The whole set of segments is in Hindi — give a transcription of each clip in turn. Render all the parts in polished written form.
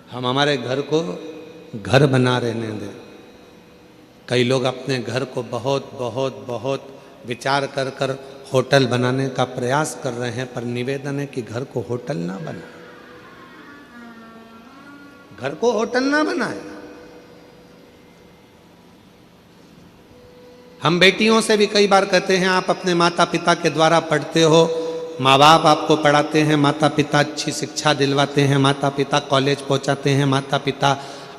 हम हमारे घर को घर बना रहने दें। कई लोग अपने घर को बहुत बहुत बहुत विचार कर कर होटल बनाने का प्रयास कर रहे हैं, पर निवेदन है कि घर को होटल ना बनाए, घर को होटल ना बनाए। हम बेटियों से भी कई बार कहते हैं आप अपने माता पिता के द्वारा पढ़ते हो, माँ बाप आपको पढ़ाते हैं, माता पिता अच्छी शिक्षा दिलवाते हैं, माता पिता कॉलेज पहुंचाते हैं, माता पिता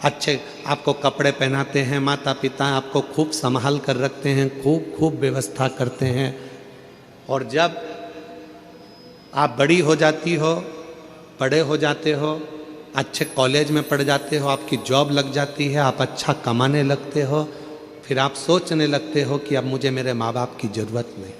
अच्छे आपको कपड़े पहनाते हैं, माता पिता आपको खूब संभाल कर रखते हैं, खूब खूब व्यवस्था करते हैं। और जब आप बड़ी हो जाती हो, बड़े हो जाते हो, अच्छे कॉलेज में पढ़ जाते हो, आपकी जॉब लग जाती है, आप अच्छा कमाने लगते हो, फिर आप सोचने लगते हो कि अब मुझे मेरे माँ बाप की जरूरत नहीं।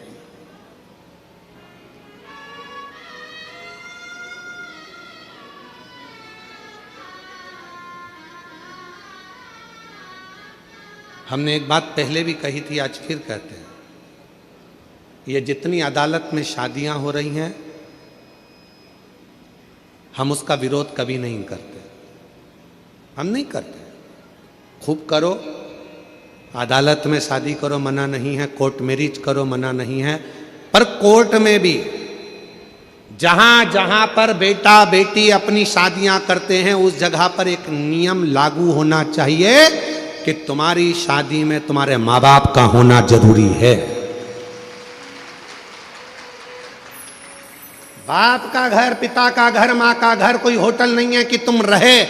हमने एक बात पहले भी कही थी, आज फिर कहते हैं, ये जितनी अदालत में शादियां हो रही हैं, हम उसका विरोध कभी नहीं करते, हम नहीं करते। खूब करो, अदालत में शादी करो, मना नहीं है, कोर्ट मैरिज करो, मना नहीं है, पर कोर्ट में भी जहां जहां पर बेटा बेटी अपनी शादियां करते हैं, उस जगह पर एक नियम लागू होना चाहिए कि तुम्हारी शादी में तुम्हारे माँ बाप का होना जरूरी है। बाप का घर, पिता का घर, माँ का घर कोई होटल नहीं है कि तुम रहे,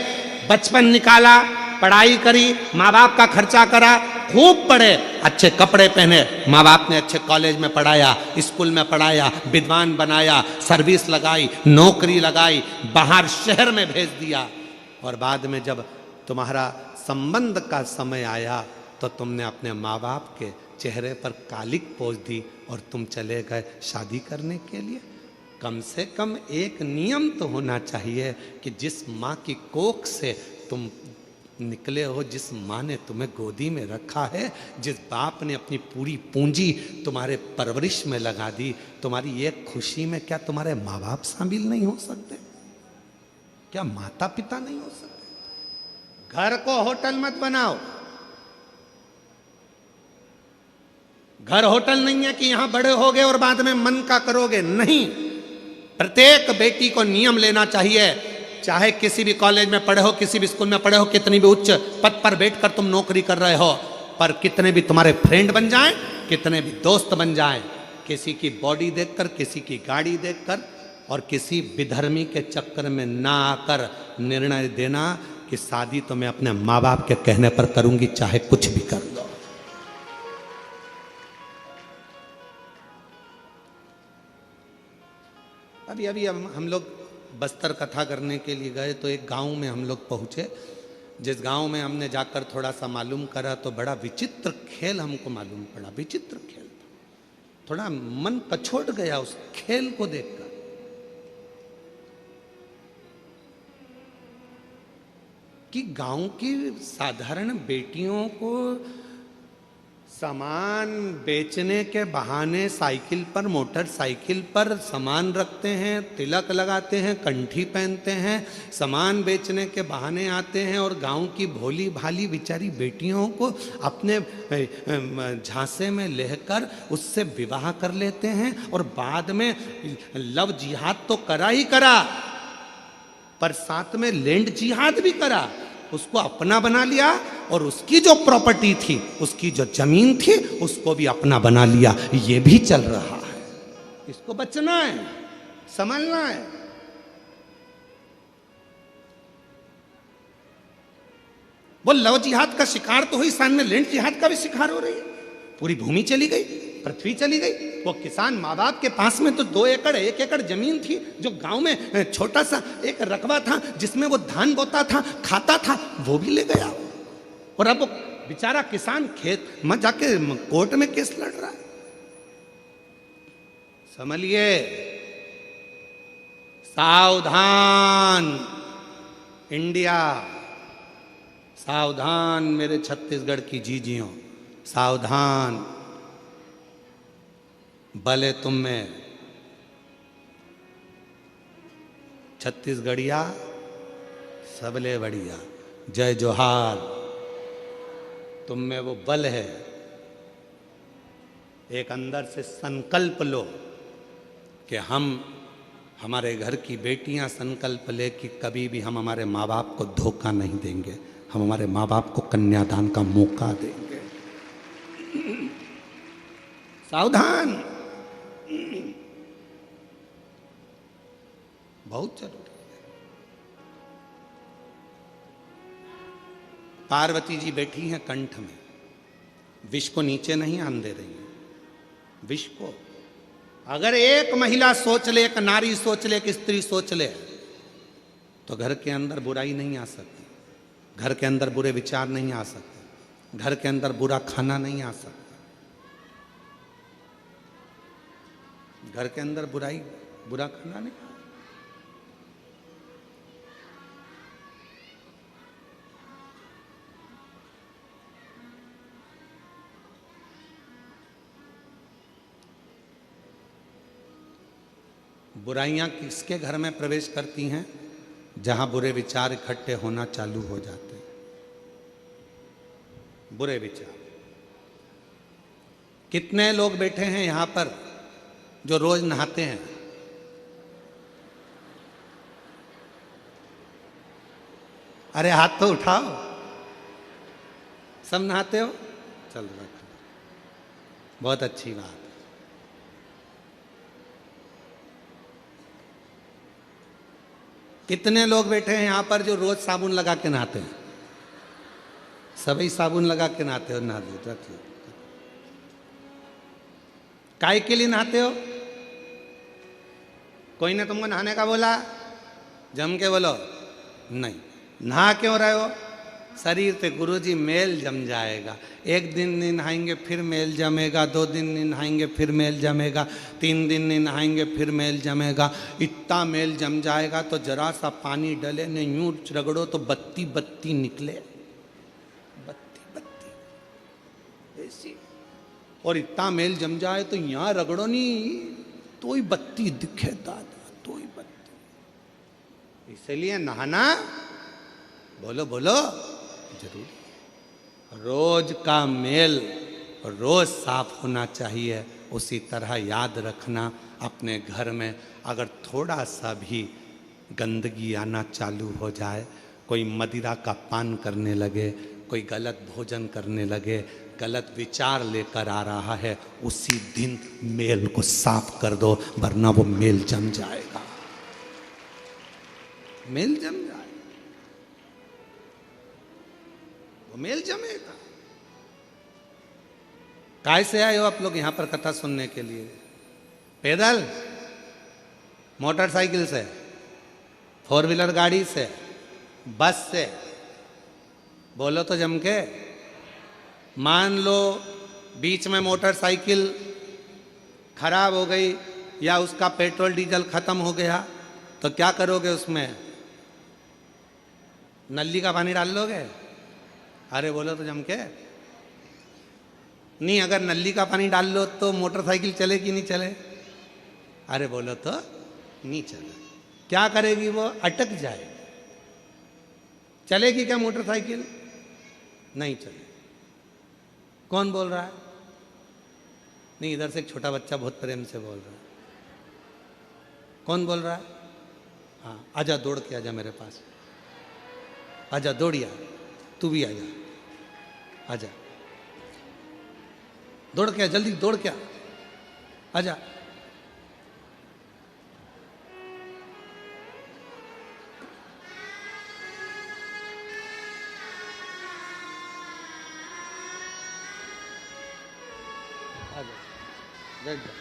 बचपन निकाला, पढ़ाई करी, माँ बाप का खर्चा करा, खूब पढ़े, अच्छे कपड़े पहने, माँ बाप ने अच्छे कॉलेज में पढ़ाया, स्कूल में पढ़ाया, विद्वान बनाया, सर्विस लगाई, नौकरी लगाई, बाहर शहर में भेज दिया, और बाद में जब तुम्हारा संबंध का समय आया तो तुमने अपने माँ बाप के चेहरे पर कालिक पोंछ दी और तुम चले गए शादी करने के लिए। कम से कम एक नियम तो होना चाहिए कि जिस माँ की कोख से तुम निकले हो, जिस माँ ने तुम्हें गोदी में रखा है, जिस बाप ने अपनी पूरी पूंजी तुम्हारे परवरिश में लगा दी, तुम्हारी एक खुशी में क्या तुम्हारे माँ बाप शामिल नहीं हो सकते? क्या माता पिता नहीं हो सकते? घर को होटल मत बनाओ। घर होटल नहीं है कि यहां बड़े होगे और बाद में मन का करोगे, नहीं। प्रत्येक बेटी को नियम लेना चाहिए, चाहे किसी भी कॉलेज में पढ़े हो, किसी भी स्कूल में पढ़े हो, कितनी भी उच्च पद पर बैठकर तुम नौकरी कर रहे हो, पर कितने भी तुम्हारे फ्रेंड बन जाएं, कितने भी दोस्त बन जाएं, किसी की बॉडी देखकर, किसी की गाड़ी देखकर और किसी विधर्मी के चक्कर में ना आकर निर्णय देना कि शादी तो मैं अपने माँ बाप के कहने पर करूंगी, चाहे कुछ भी कर लो। अभी अभी हम लोग बस्तर कथा करने के लिए गए तो एक गांव में हम लोग पहुंचे, जिस गांव में हमने जाकर थोड़ा सा मालूम करा तो बड़ा विचित्र खेल हमको मालूम पड़ा। विचित्र खेल था, थोड़ा मन पछोड़ गया उस खेल को देखकर। कि गांव की साधारण बेटियों को सामान बेचने के बहाने साइकिल पर, मोटरसाइकिल पर सामान रखते हैं, तिलक लगाते हैं, कंठी पहनते हैं, सामान बेचने के बहाने आते हैं और गांव की भोली भाली बेचारी बेटियों को अपने झांसे में लेकर उससे विवाह कर लेते हैं, और बाद में लव जिहाद तो करा ही करा, पर साथ में लैंड जिहाद भी करा, उसको अपना बना लिया, और उसकी जो प्रॉपर्टी थी, उसकी जो जमीन थी, उसको भी अपना बना लिया। ये भी चल रहा है। इसको बचना है, संभलना है। वो लव जिहाद का शिकार तो हुई, सामने लैंड जिहाद का भी शिकार हो रही है। पूरी भूमि चली गई, पृथ्वी चली गई। वो किसान माँ बाप के पास में तो 2 एकड़ 1 एकड़ जमीन थी, जो गांव में छोटा सा एक रकबा था जिसमें वो धान बोता था, खाता था, वो भी ले गया। और अब वो बेचारा किसान खेत में जाके कोर्ट में केस लड़ रहा है। समझिए, सावधान इंडिया, सावधान मेरे छत्तीसगढ़ की जीजियों, सावधान। भले तुम में छत्तीसगढ़िया सबले बढ़िया, जय जोहार। तुम में वो बल है, एक अंदर से संकल्प लो कि हमारे घर की बेटियां संकल्प ले कि कभी भी हम हमारे माँ बाप को धोखा नहीं देंगे, हम हमारे माँ बाप को कन्यादान का मौका देंगे। सावधान, बहुत जरूरी है। पार्वती जी बैठी हैं कंठ में, विष को नीचे नहीं आने दे रही हैं। विष को अगर एक महिला सोच ले, एक नारी सोच ले, एक स्त्री सोच ले, तो घर के अंदर बुराई नहीं आ सकती, घर के अंदर बुरे विचार नहीं आ सकते, घर के अंदर बुरा खाना नहीं आ सकता, घर के अंदर बुरा खाना नहीं। बुराइयां किसके घर में प्रवेश करती हैं? जहां बुरे विचार इकट्ठे होना चालू हो जाते हैं। बुरे विचार, कितने लोग बैठे हैं यहां पर जो रोज नहाते हैं? अरे हाथ तो उठाओ, सब नहाते हो? चल रखो, बहुत अच्छी बात। कितने लोग बैठे हैं यहां पर जो रोज साबुन लगा के नहाते हैं? सभी साबुन लगा के नहाते हो? नहा लो, रख लो। काय के लिए नहाते हो? कोई ने तुमको नहाने का बोला? जम के बोलो नहीं। नहा क्यों रहे हो? शरीर पे गुरुजी मेल जम जाएगा। एक दिन नहीं नहाएंगे फिर मेल जमेगा, 2 दिन नहीं नहाएंगे फिर मेल जमेगा, 3 दिन नहीं नहाएंगे फिर मेल जमेगा। इतना मेल जम जाएगा तो जरा सा पानी डले ने यूं रगड़ो तो बत्ती बत्ती निकले, बत्ती बत्ती ऐसी। और इतना मेल जम जाए तो यहाँ रगड़ो नहीं तो ही बत्ती दिखे दादा, तो ही बत्ती। इसलिए नहाना, बोलो बोलो, जरूरी। रोज का मेल रोज साफ होना चाहिए। उसी तरह याद रखना, अपने घर में अगर थोड़ा सा भी गंदगी आना चालू हो जाए, कोई मदिरा का पान करने लगे, कोई गलत भोजन करने लगे, गलत विचार लेकर आ रहा है, उसी दिन मेल को साफ कर दो, वरना वो मेल जम जाएगा। मेल जम जाएगा, वो मेल जमेगा। काय से आए हो आप लोग यहां पर कथा सुनने के लिए? पैदल, मोटरसाइकिल से, 4 व्हीलर गाड़ी से, बस से? बोलो तो जम के। मान लो बीच में मोटरसाइकिल खराब हो गई या उसका पेट्रोल डीजल खत्म हो गया, तो क्या करोगे उसमें? नली का पानी डाल लोगे? अरे बोलो तो जम के। नहीं, अगर नली का पानी डाल लो तो मोटरसाइकिल चले कि नहीं चले? अरे बोलो तो नहीं चले। क्या करेगी वो? अटक जाए। चलेगी क्या मोटरसाइकिल? नहीं चले। कौन बोल रहा है? नहीं, इधर से एक छोटा बच्चा बहुत प्रेम से बोल रहा है। कौन बोल रहा है? हाँ, आजा, दौड़ के आजा मेरे पास, आजा, दौड़िया, तू भी आजा, आजा, दौड़ के, जल्दी दौड़ के आजा। बैठ जा,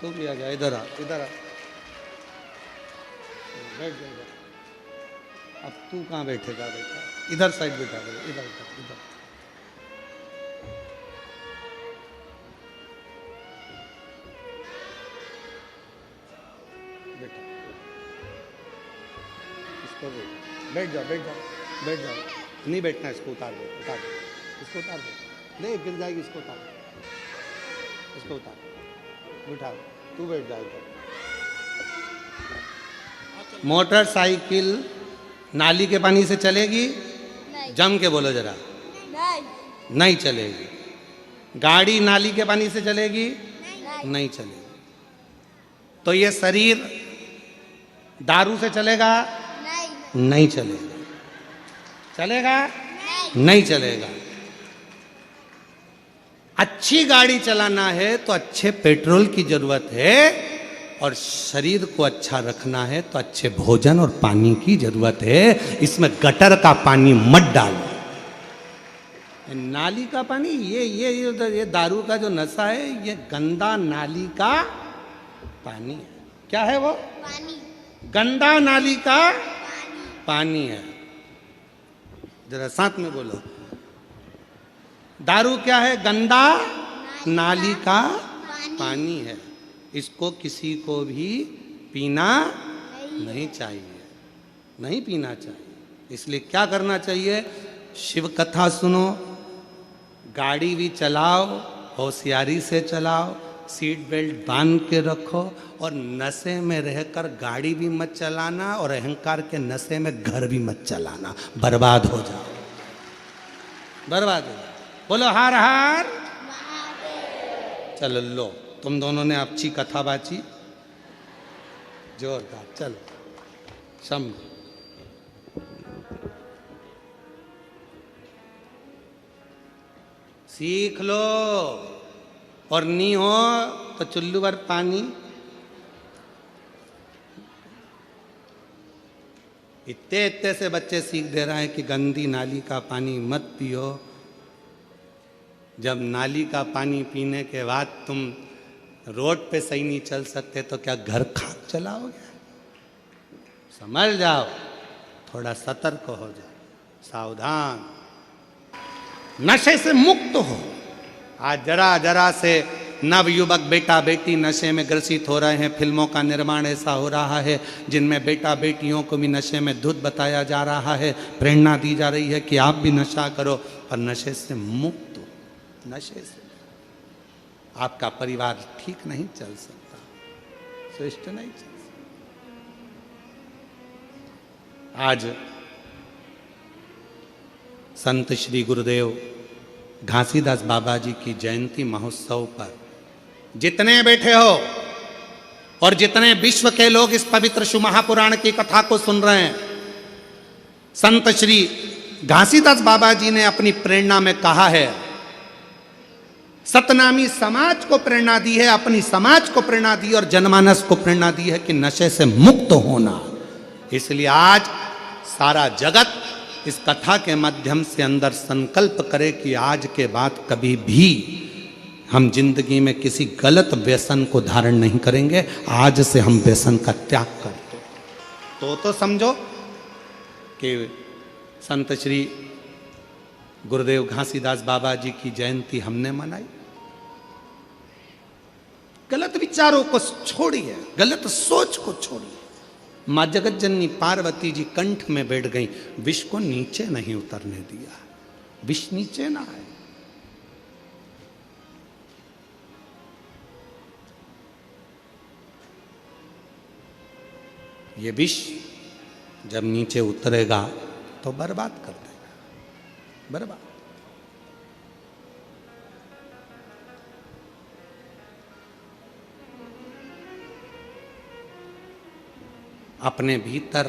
तू भी आ जा, इधर आ, इधर आ, बैठ जा इधर। अब तू कहाँ बैठेगा बेटा? इधर साइड बैठा दे, इधर इधर इधर। बेटा इसको बैठ जा, बैठ जा, बैठ जा। नहीं बैठना, इसको उतार दे, उतार दे, इसको उतार दे। नहीं, गिर जाएगी, इसको उतार, इसको उतार, उठा। तू बैठ जा इधर, मोटरसाइकिल नाली के पानी से चलेगी? नहीं। जम के बोलो जरा। नहीं। नहीं चलेगी। गाड़ी नाली के पानी से चलेगी? नहीं। नहीं चलेगी। तो ये शरीर दारू से चलेगा? नहीं। नहीं चलेगा। चलेगा? नहीं। नहीं चलेगा। अच्छी गाड़ी चलाना है तो अच्छे पेट्रोल की जरूरत है, और शरीर को अच्छा रखना है तो अच्छे भोजन और पानी की जरूरत है। इसमें गटर का पानी मत डालो। नाली का पानी, ये दारू का जो नशा है, ये गंदा नाली का पानी है। क्या है वो? पानी। गंदा नाली का पानी। पानी है। जरा साथ में बोलो। दारू क्या है? गंदा नाली का पानी है। इसको किसी को भी पीना नहीं चाहिए, नहीं पीना चाहिए। इसलिए क्या करना चाहिए? शिव कथा सुनो, गाड़ी भी चलाओ, होशियारी से चलाओ, सीट बेल्ट बांध के रखो, और नशे में रहकर गाड़ी भी मत चलाना, और अहंकार के नशे में घर भी मत चलाना। बर्बाद हो जाओ, बर्बाद हो जाओ। बोलो हर हर। चलो लो, तुम दोनों ने अच्छी कथा बाची, जोरदार। चलो शंभ। सीख लो, और नहीं हो तो चुल्लू भर पानी। इतने इतने से बच्चे सीख दे रहे हैं कि गंदी नाली का पानी मत पियो। जब नाली का पानी पीने के बाद तुम रोड पे सही नहीं चल सकते तो क्या घर खाक चलाओगे? समझ जाओ, थोड़ा सतर्क हो जाओ, सावधान, नशे से मुक्त हो। आज जरा जरा से नवयुवक बेटा बेटी नशे में ग्रसित हो रहे हैं। फिल्मों का निर्माण ऐसा हो रहा है जिनमें बेटा बेटियों को भी नशे में धुत बताया जा रहा है, प्रेरणा दी जा रही है कि आप भी नशा करो, पर नशे से मुक्त हो। नशे से आपका परिवार ठीक नहीं चल सकता, श्रेष्ठ नहीं चल सकता। आज संत श्री गुरुदेव घासीदास बाबा जी की जयंती महोत्सव पर जितने बैठे हो और जितने विश्व के लोग इस पवित्र शिव महापुराण की कथा को सुन रहे हैं, संत श्री घासीदास बाबा जी ने अपनी प्रेरणा में कहा है, सतनामी समाज को प्रेरणा दी है, अपनी समाज को प्रेरणा दी और जनमानस को प्रेरणा दी है कि नशे से मुक्त होना। इसलिए आज सारा जगत इस कथा के माध्यम से अंदर संकल्प करे कि आज के बाद कभी भी हम जिंदगी में किसी गलत व्यसन को धारण नहीं करेंगे। आज से हम व्यसन का त्याग करते तो समझो कि संत श्री गुरुदेव घासीदास बाबा जी की जयंती हमने मनाई। गलत विचारों को छोड़िए, गलत सोच को छोड़िए। मां जगत जननी पार्वती जी कंठ में बैठ गई, विष को नीचे नहीं उतरने दिया। विष नीचे ना आए। ये विष जब नीचे उतरेगा तो बर्बाद कर देगा, बर्बाद। अपने भीतर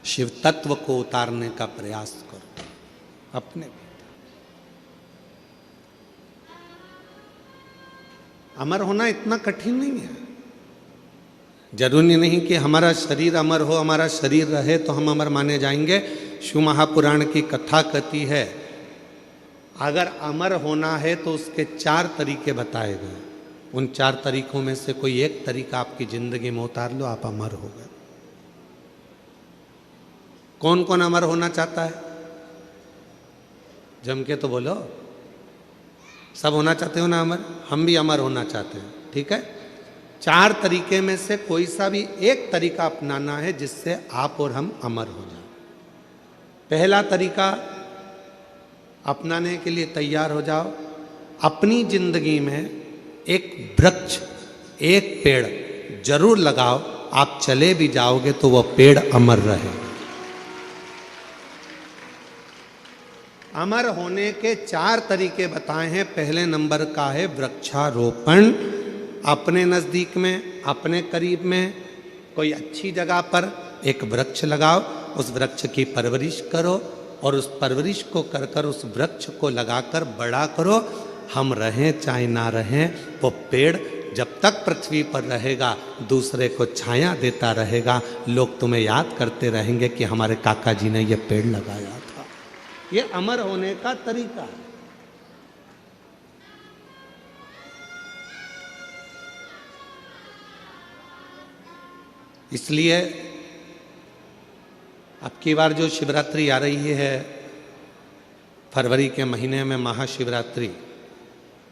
शिव तत्व को उतारने का प्रयास करो, अपने भीतर। अमर होना इतना कठिन नहीं है। जरूरी नहीं कि हमारा शरीर अमर हो, हमारा शरीर रहे तो हम अमर माने जाएंगे। शिव महापुराण की कथा कहती है, अगर अमर होना है तो उसके 4 तरीके बताए गए। उन 4 तरीकों में से कोई एक तरीका आपकी जिंदगी में उतार लो, आप अमर हो गए। कौन कौन अमर होना चाहता है? जम के तो बोलो। सब होना चाहते हो ना अमर? हम भी अमर होना चाहते हैं, ठीक है। 4 तरीके में से कोई सा भी एक तरीका अपनाना है जिससे आप और हम अमर हो जाए। पहला तरीका अपनाने के लिए तैयार हो जाओ। अपनी जिंदगी में एक वृक्ष, एक पेड़ जरूर लगाओ आप चले भी जाओगे तो वह पेड़ अमर रहेगा। अमर होने के 4 तरीके बताए हैं। पहले नंबर का है वृक्षारोपण। अपने नज़दीक में, अपने करीब में कोई अच्छी जगह पर एक वृक्ष लगाओ, उस वृक्ष की परवरिश करो और उस परवरिश को कर कर उस वृक्ष को लगाकर बड़ा करो। हम रहें चाहे ना रहें, वो पेड़ जब तक पृथ्वी पर रहेगा दूसरे को छाया देता रहेगा। लोग तुम्हें याद करते रहेंगे कि हमारे काका जी ने ये पेड़ लगाया था। ये अमर होने का तरीका है। इसलिए अब की बार जो शिवरात्रि आ रही है फरवरी के महीने में, महाशिवरात्रि,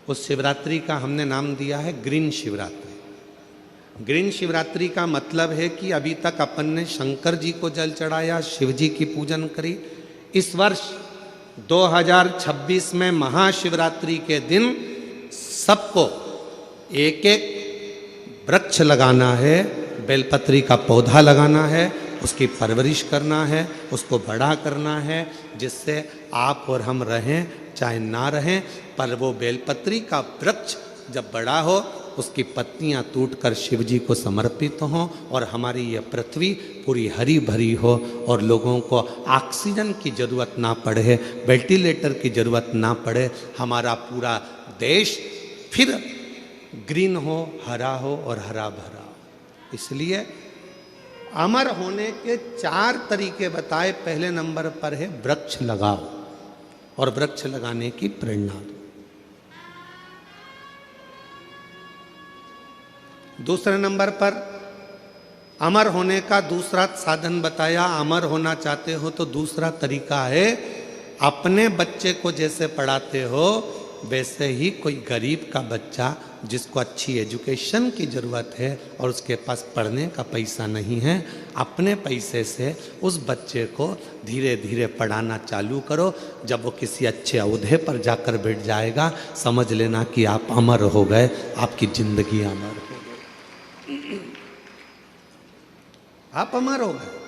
उस शिवरात्रि का हमने नाम दिया है ग्रीन शिवरात्रि। ग्रीन शिवरात्रि का मतलब है कि अभी तक अपन ने शंकर जी को जल चढ़ाया, शिव जी की पूजन करी। इस वर्ष 2026 में महाशिवरात्रि के दिन सबको एक एक वृक्ष लगाना है, बेलपत्री का पौधा लगाना है, उसकी परवरिश करना है, उसको बड़ा करना है, जिससे आप और हम रहें चाहे ना रहें, पर वो बेलपत्री का वृक्ष जब बड़ा हो उसकी पत्तियां टूटकर शिव जी को समर्पित हों और हमारी ये पृथ्वी पूरी हरी भरी हो और लोगों को ऑक्सीजन की ज़रूरत ना पड़े, वेंटिलेटर की ज़रूरत ना पड़े, हमारा पूरा देश फिर ग्रीन हो, हरा हो और हरा भरा हो। इसलिए अमर होने के 4 तरीके बताए। पहले नंबर पर है वृक्ष लगाओ और वृक्ष लगाने की प्रेरणा दो। दूसरे नंबर पर अमर होने का दूसरा साधन बताया। अमर होना चाहते हो तो दूसरा तरीका है, अपने बच्चे को जैसे पढ़ाते हो वैसे ही कोई गरीब का बच्चा जिसको अच्छी एजुकेशन की ज़रूरत है और उसके पास पढ़ने का पैसा नहीं है, अपने पैसे से उस बच्चे को धीरे धीरे पढ़ाना चालू करो। जब वो किसी अच्छे ओहदे पर जाकर बैठ जाएगा, समझ लेना कि आप अमर हो गए, आपकी ज़िंदगी अमर हो गई, आप अमर हो गए।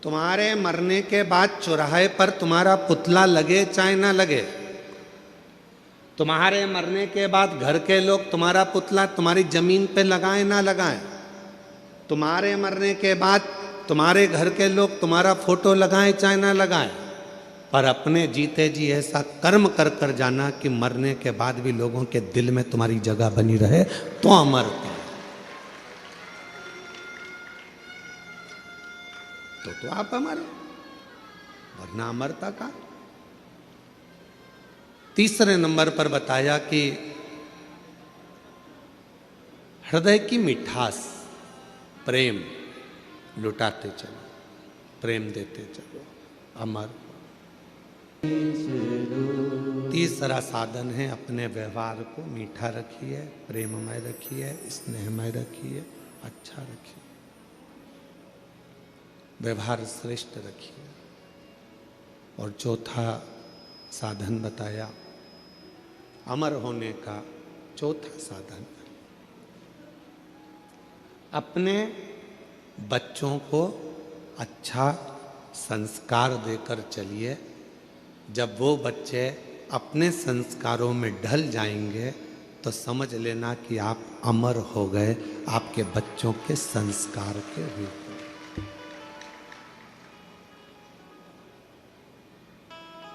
तुम्हारे मरने के बाद चौराहे पर तुम्हारा पुतला लगे चाहे ना लगे, तुम्हारे मरने के बाद घर के लोग तुम्हारा पुतला तुम्हारी जमीन पे लगाएं ना लगाएं, तुम्हारे मरने के बाद तुम्हारे घर के लोग तुम्हारा फोटो लगाएं चाहे ना लगाएं, पर अपने जीते जी ऐसा कर्म कर कर जाना कि मरने के बाद भी लोगों के दिल में तुम्हारी जगह बनी रहे, तो अमरता। तो आप अमर, वरना अमरता का। तीसरे नंबर पर बताया कि हृदय की मिठास, प्रेम लुटाते चलो, प्रेम देते चलो, अमर। तीसरा साधन है अपने व्यवहार को मीठा रखिए, प्रेममय रखिए, स्नेहमय रखिए, अच्छा रखिए, व्यवहार श्रेष्ठ रखिए। और चौथा साधन बताया अमर होने का चौथा साधन, अपने बच्चों को अच्छा संस्कार देकर चलिए। जब वो बच्चे अपने संस्कारों में ढल जाएंगे तो समझ लेना कि आप अमर हो गए, आपके बच्चों के संस्कार के रूप में।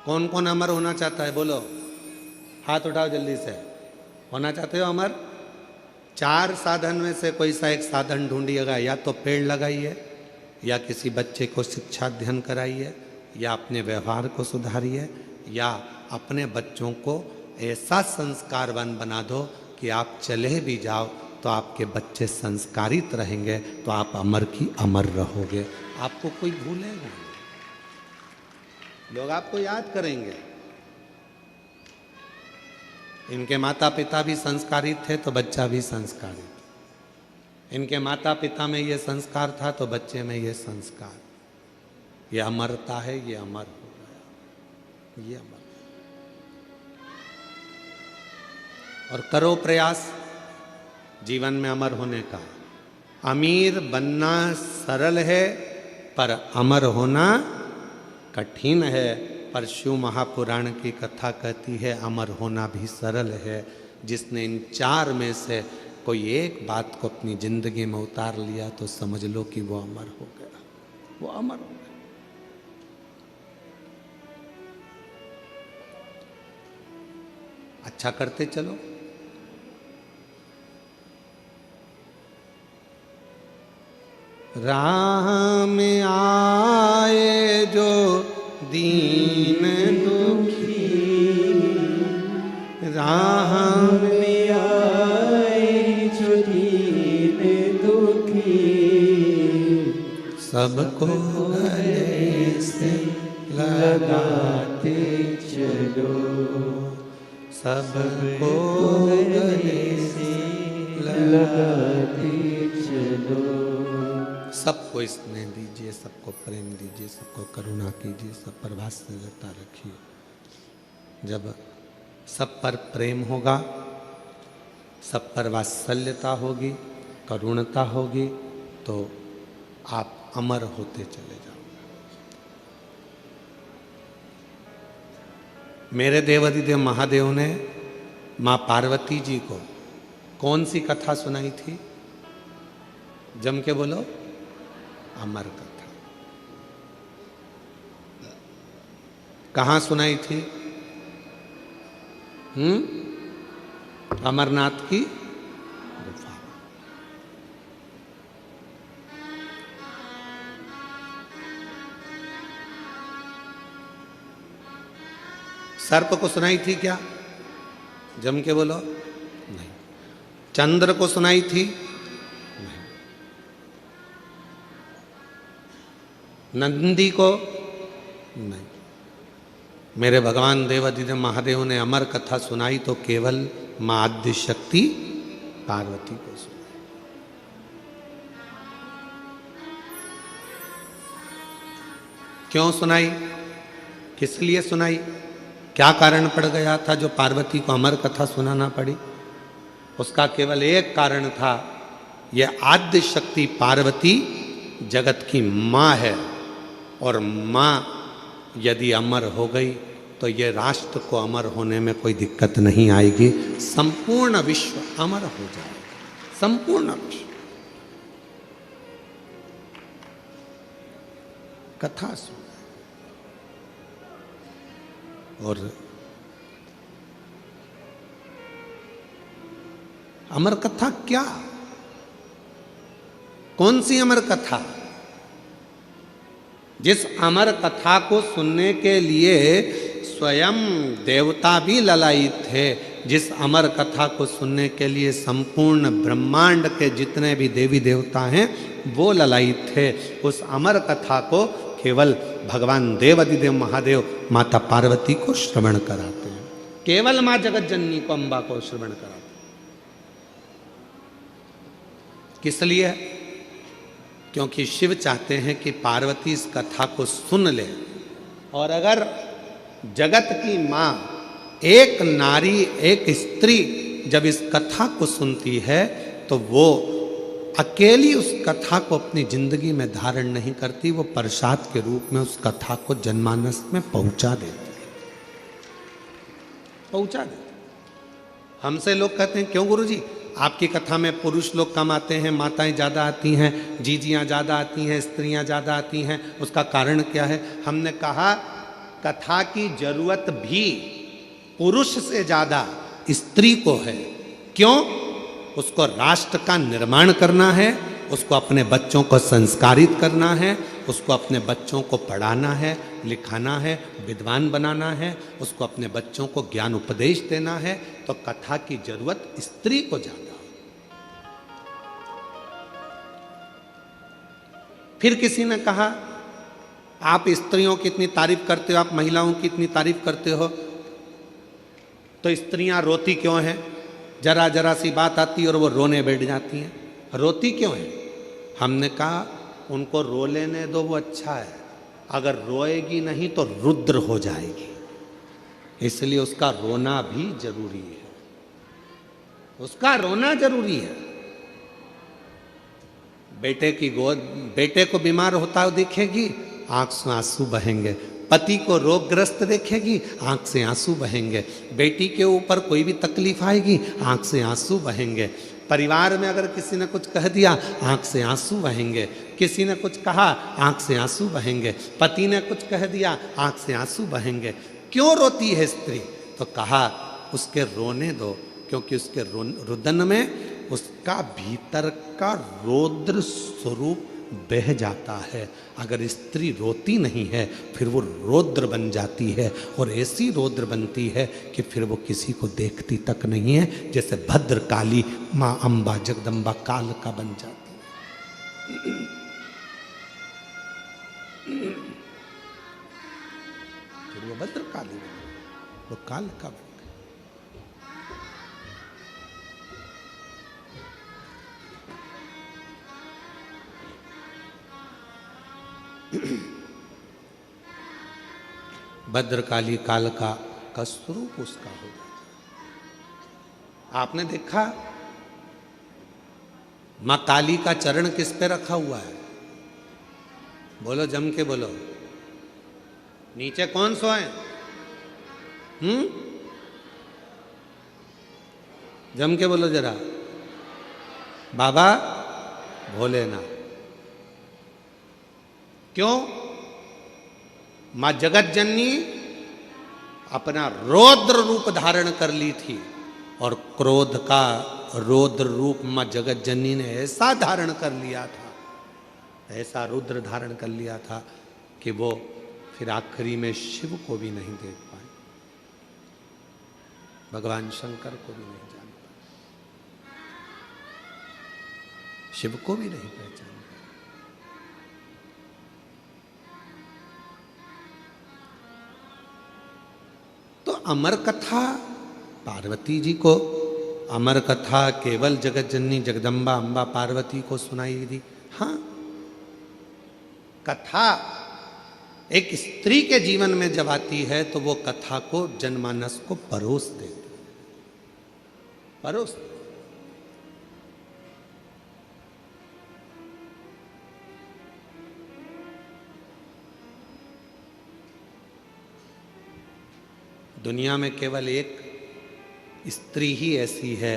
कौन कौन अमर होना चाहता है? बोलो, हाथ उठाओ जल्दी से। होना चाहते हो अमर? 4 साधन में से कोई सा एक साधन ढूंढिएगा। या तो पेड़ लगाइए, या किसी बच्चे को शिक्षा अध्ययन कराइए, या अपने व्यवहार को सुधारिए, या अपने बच्चों को ऐसा संस्कारवान बना दो कि आप चले भी जाओ तो आपके बच्चे संस्कारित रहेंगे, तो आप अमर की अमर रहोगे। आपको कोई भूलेगा नहीं, लोग आपको याद करेंगे। इनके माता पिता भी संस्कारित थे तो बच्चा भी संस्कारित। इनके माता पिता में ये संस्कार था तो बच्चे में ये संस्कार, ये अमरता है, ये अमर हो गया, ये अमर। और करो प्रयास जीवन में अमर होने का। अमीर बनना सरल है पर अमर होना कठिन है। पर शिव महापुराण की कथा कहती है अमर होना भी सरल है। जिसने इन चार में से कोई एक बात को अपनी जिंदगी में उतार लिया तो समझ लो कि वो अमर हो गया, वो अमर हो गया। अच्छा करते चलो। राह में आए जो दीन दुखी, राह में आए जो दीन दुखी, सबको गले से लगाते चलो, सबको गले से लगाते चलो। सबको स्नेह दीजिए, सबको प्रेम दीजिए, सबको करुणा कीजिए, सब पर वात्सल्यता रखिए। जब सब पर प्रेम होगा, सब पर वात्सल्यता होगी, करुणता होगी, तो आप अमर होते चले जाओगे। मेरे देवाधिदेव महादेव ने माँ पार्वती जी को कौन सी कथा सुनाई थी? जम के बोलो, अमर कथा। कहाँ सुनाई थी? अमरनाथ की गुफा। सर्प को सुनाई थी क्या? जम के बोलो, नहीं। चंद्र को सुनाई थी? नंदी को? नहीं। मेरे भगवान देवाधिदेव महादेव ने अमर कथा सुनाई तो केवल मां आद्य शक्ति पार्वती को सुनाई। क्यों सुनाई? किस लिए सुनाई? क्या कारण पड़ गया था जो पार्वती को अमर कथा सुनाना पड़ी? उसका केवल एक कारण था, यह आद्य शक्ति पार्वती जगत की मां है, और मां यदि अमर हो गई तो ये राष्ट्र को अमर होने में कोई दिक्कत नहीं आएगी। संपूर्ण विश्व अमर हो जाएगा, संपूर्ण विश्व। कथा सुन। और अमर कथा क्या? कौन सी अमर कथा? जिस अमर कथा को सुनने के लिए स्वयं देवता भी ललायित थे, जिस अमर कथा को सुनने के लिए संपूर्ण ब्रह्मांड के जितने भी देवी देवता हैं वो ललायित थे, उस अमर कथा को केवल भगवान देवाधिदेव महादेव माता पार्वती को श्रवण कराते हैं। केवल मां जगत जननी को, अम्बा को श्रवण कराते हैं। किस लिए? क्योंकि शिव चाहते हैं कि पार्वती इस कथा को सुन ले, और अगर जगत की मां, एक नारी, एक स्त्री जब इस कथा को सुनती है तो वो अकेली उस कथा को अपनी जिंदगी में धारण नहीं करती, वो प्रसाद के रूप में उस कथा को जनमानस में पहुंचा देती है, पहुंचा देती। हमसे लोग कहते हैं, क्यों गुरुजी आपकी कथा में पुरुष लोग कम आते हैं, माताएं ज़्यादा आती हैं, जीजियाँ ज़्यादा आती हैं, स्त्रियाँ ज़्यादा आती हैं, उसका कारण क्या है? हमने कहा कथा की जरूरत भी पुरुष से ज़्यादा स्त्री को है। क्यों? उसको राष्ट्र का निर्माण करना है, उसको अपने बच्चों को संस्कारित करना है, उसको अपने बच्चों को पढ़ाना है, लिखाना है, विद्वान बनाना है, उसको अपने बच्चों को ज्ञान उपदेश देना है। तो कथा की जरूरत स्त्री को ज्यादा। फिर किसी ने कहा आप स्त्रियों की इतनी तारीफ करते हो, आप महिलाओं की इतनी तारीफ करते हो, तो स्त्रियां रोती क्यों हैं? जरा जरा सी बात आती है और वो रोने बैठ जाती हैं। रोती क्यों है? हमने कहा उनको रो लेने दो, वो अच्छा है, अगर रोएगी नहीं तो रुद्र हो जाएगी, इसलिए उसका रोना भी जरूरी है, उसका रोना जरूरी है। बेटे को बीमार होता हुआ देखेगी, आंख से आंसू बहेंगे। पति को रोगग्रस्त देखेगी, आंख से आंसू बहेंगे। बेटी के ऊपर कोई भी तकलीफ आएगी, आंख से आंसू बहेंगे। परिवार में अगर किसी ने कुछ कह दिया, आंख से आंसू बहेंगे। किसी ने कुछ कहा, आंख से आंसू बहेंगे। पति ने कुछ कह दिया, आंख से आंसू बहेंगे। क्यों रोती है स्त्री? तो कहा उसके रोने दो, क्योंकि उसके रुदन में उसका भीतर का रौद्र स्वरूप बह जाता है। अगर स्त्री रोती नहीं है फिर वो रौद्र बन जाती है, और ऐसी रौद्र बनती है कि फिर वो किसी को देखती तक नहीं है, जैसे भद्र काली माँ अम्बा जगदम्बा काल का बन जाती है। फिर वो भद्र काली बन गई, वो काल का बन गई। भद्रकाली कालिका का स्वरूप उसका हो जाता। आपने देखा मां काली का चरण किस पे रखा हुआ है? बोलो, जम के बोलो। नीचे कौन सोए? जम के बोलो जरा। बाबा भोलेनाथ। क्यों? मां जगत जननी अपना रौद्र रूप धारण कर ली थी, और क्रोध का रौद्र रूप मां जगत जननी ने ऐसा धारण कर लिया था, ऐसा रुद्र धारण कर लिया था कि वो फिर आखिरी में शिव को भी नहीं देख पाए, भगवान शंकर को भी नहीं जान पाए, शिव को भी नहीं पहचान। तो अमर कथा पार्वती जी को, अमर कथा केवल जगत जननी जगदम्बा अम्बा पार्वती को सुनाई दी। हाँ, कथा एक स्त्री के जीवन में जब आती है तो वो कथा को जनमानस को परोस देती है, परोस। दुनिया में केवल एक स्त्री ही ऐसी है,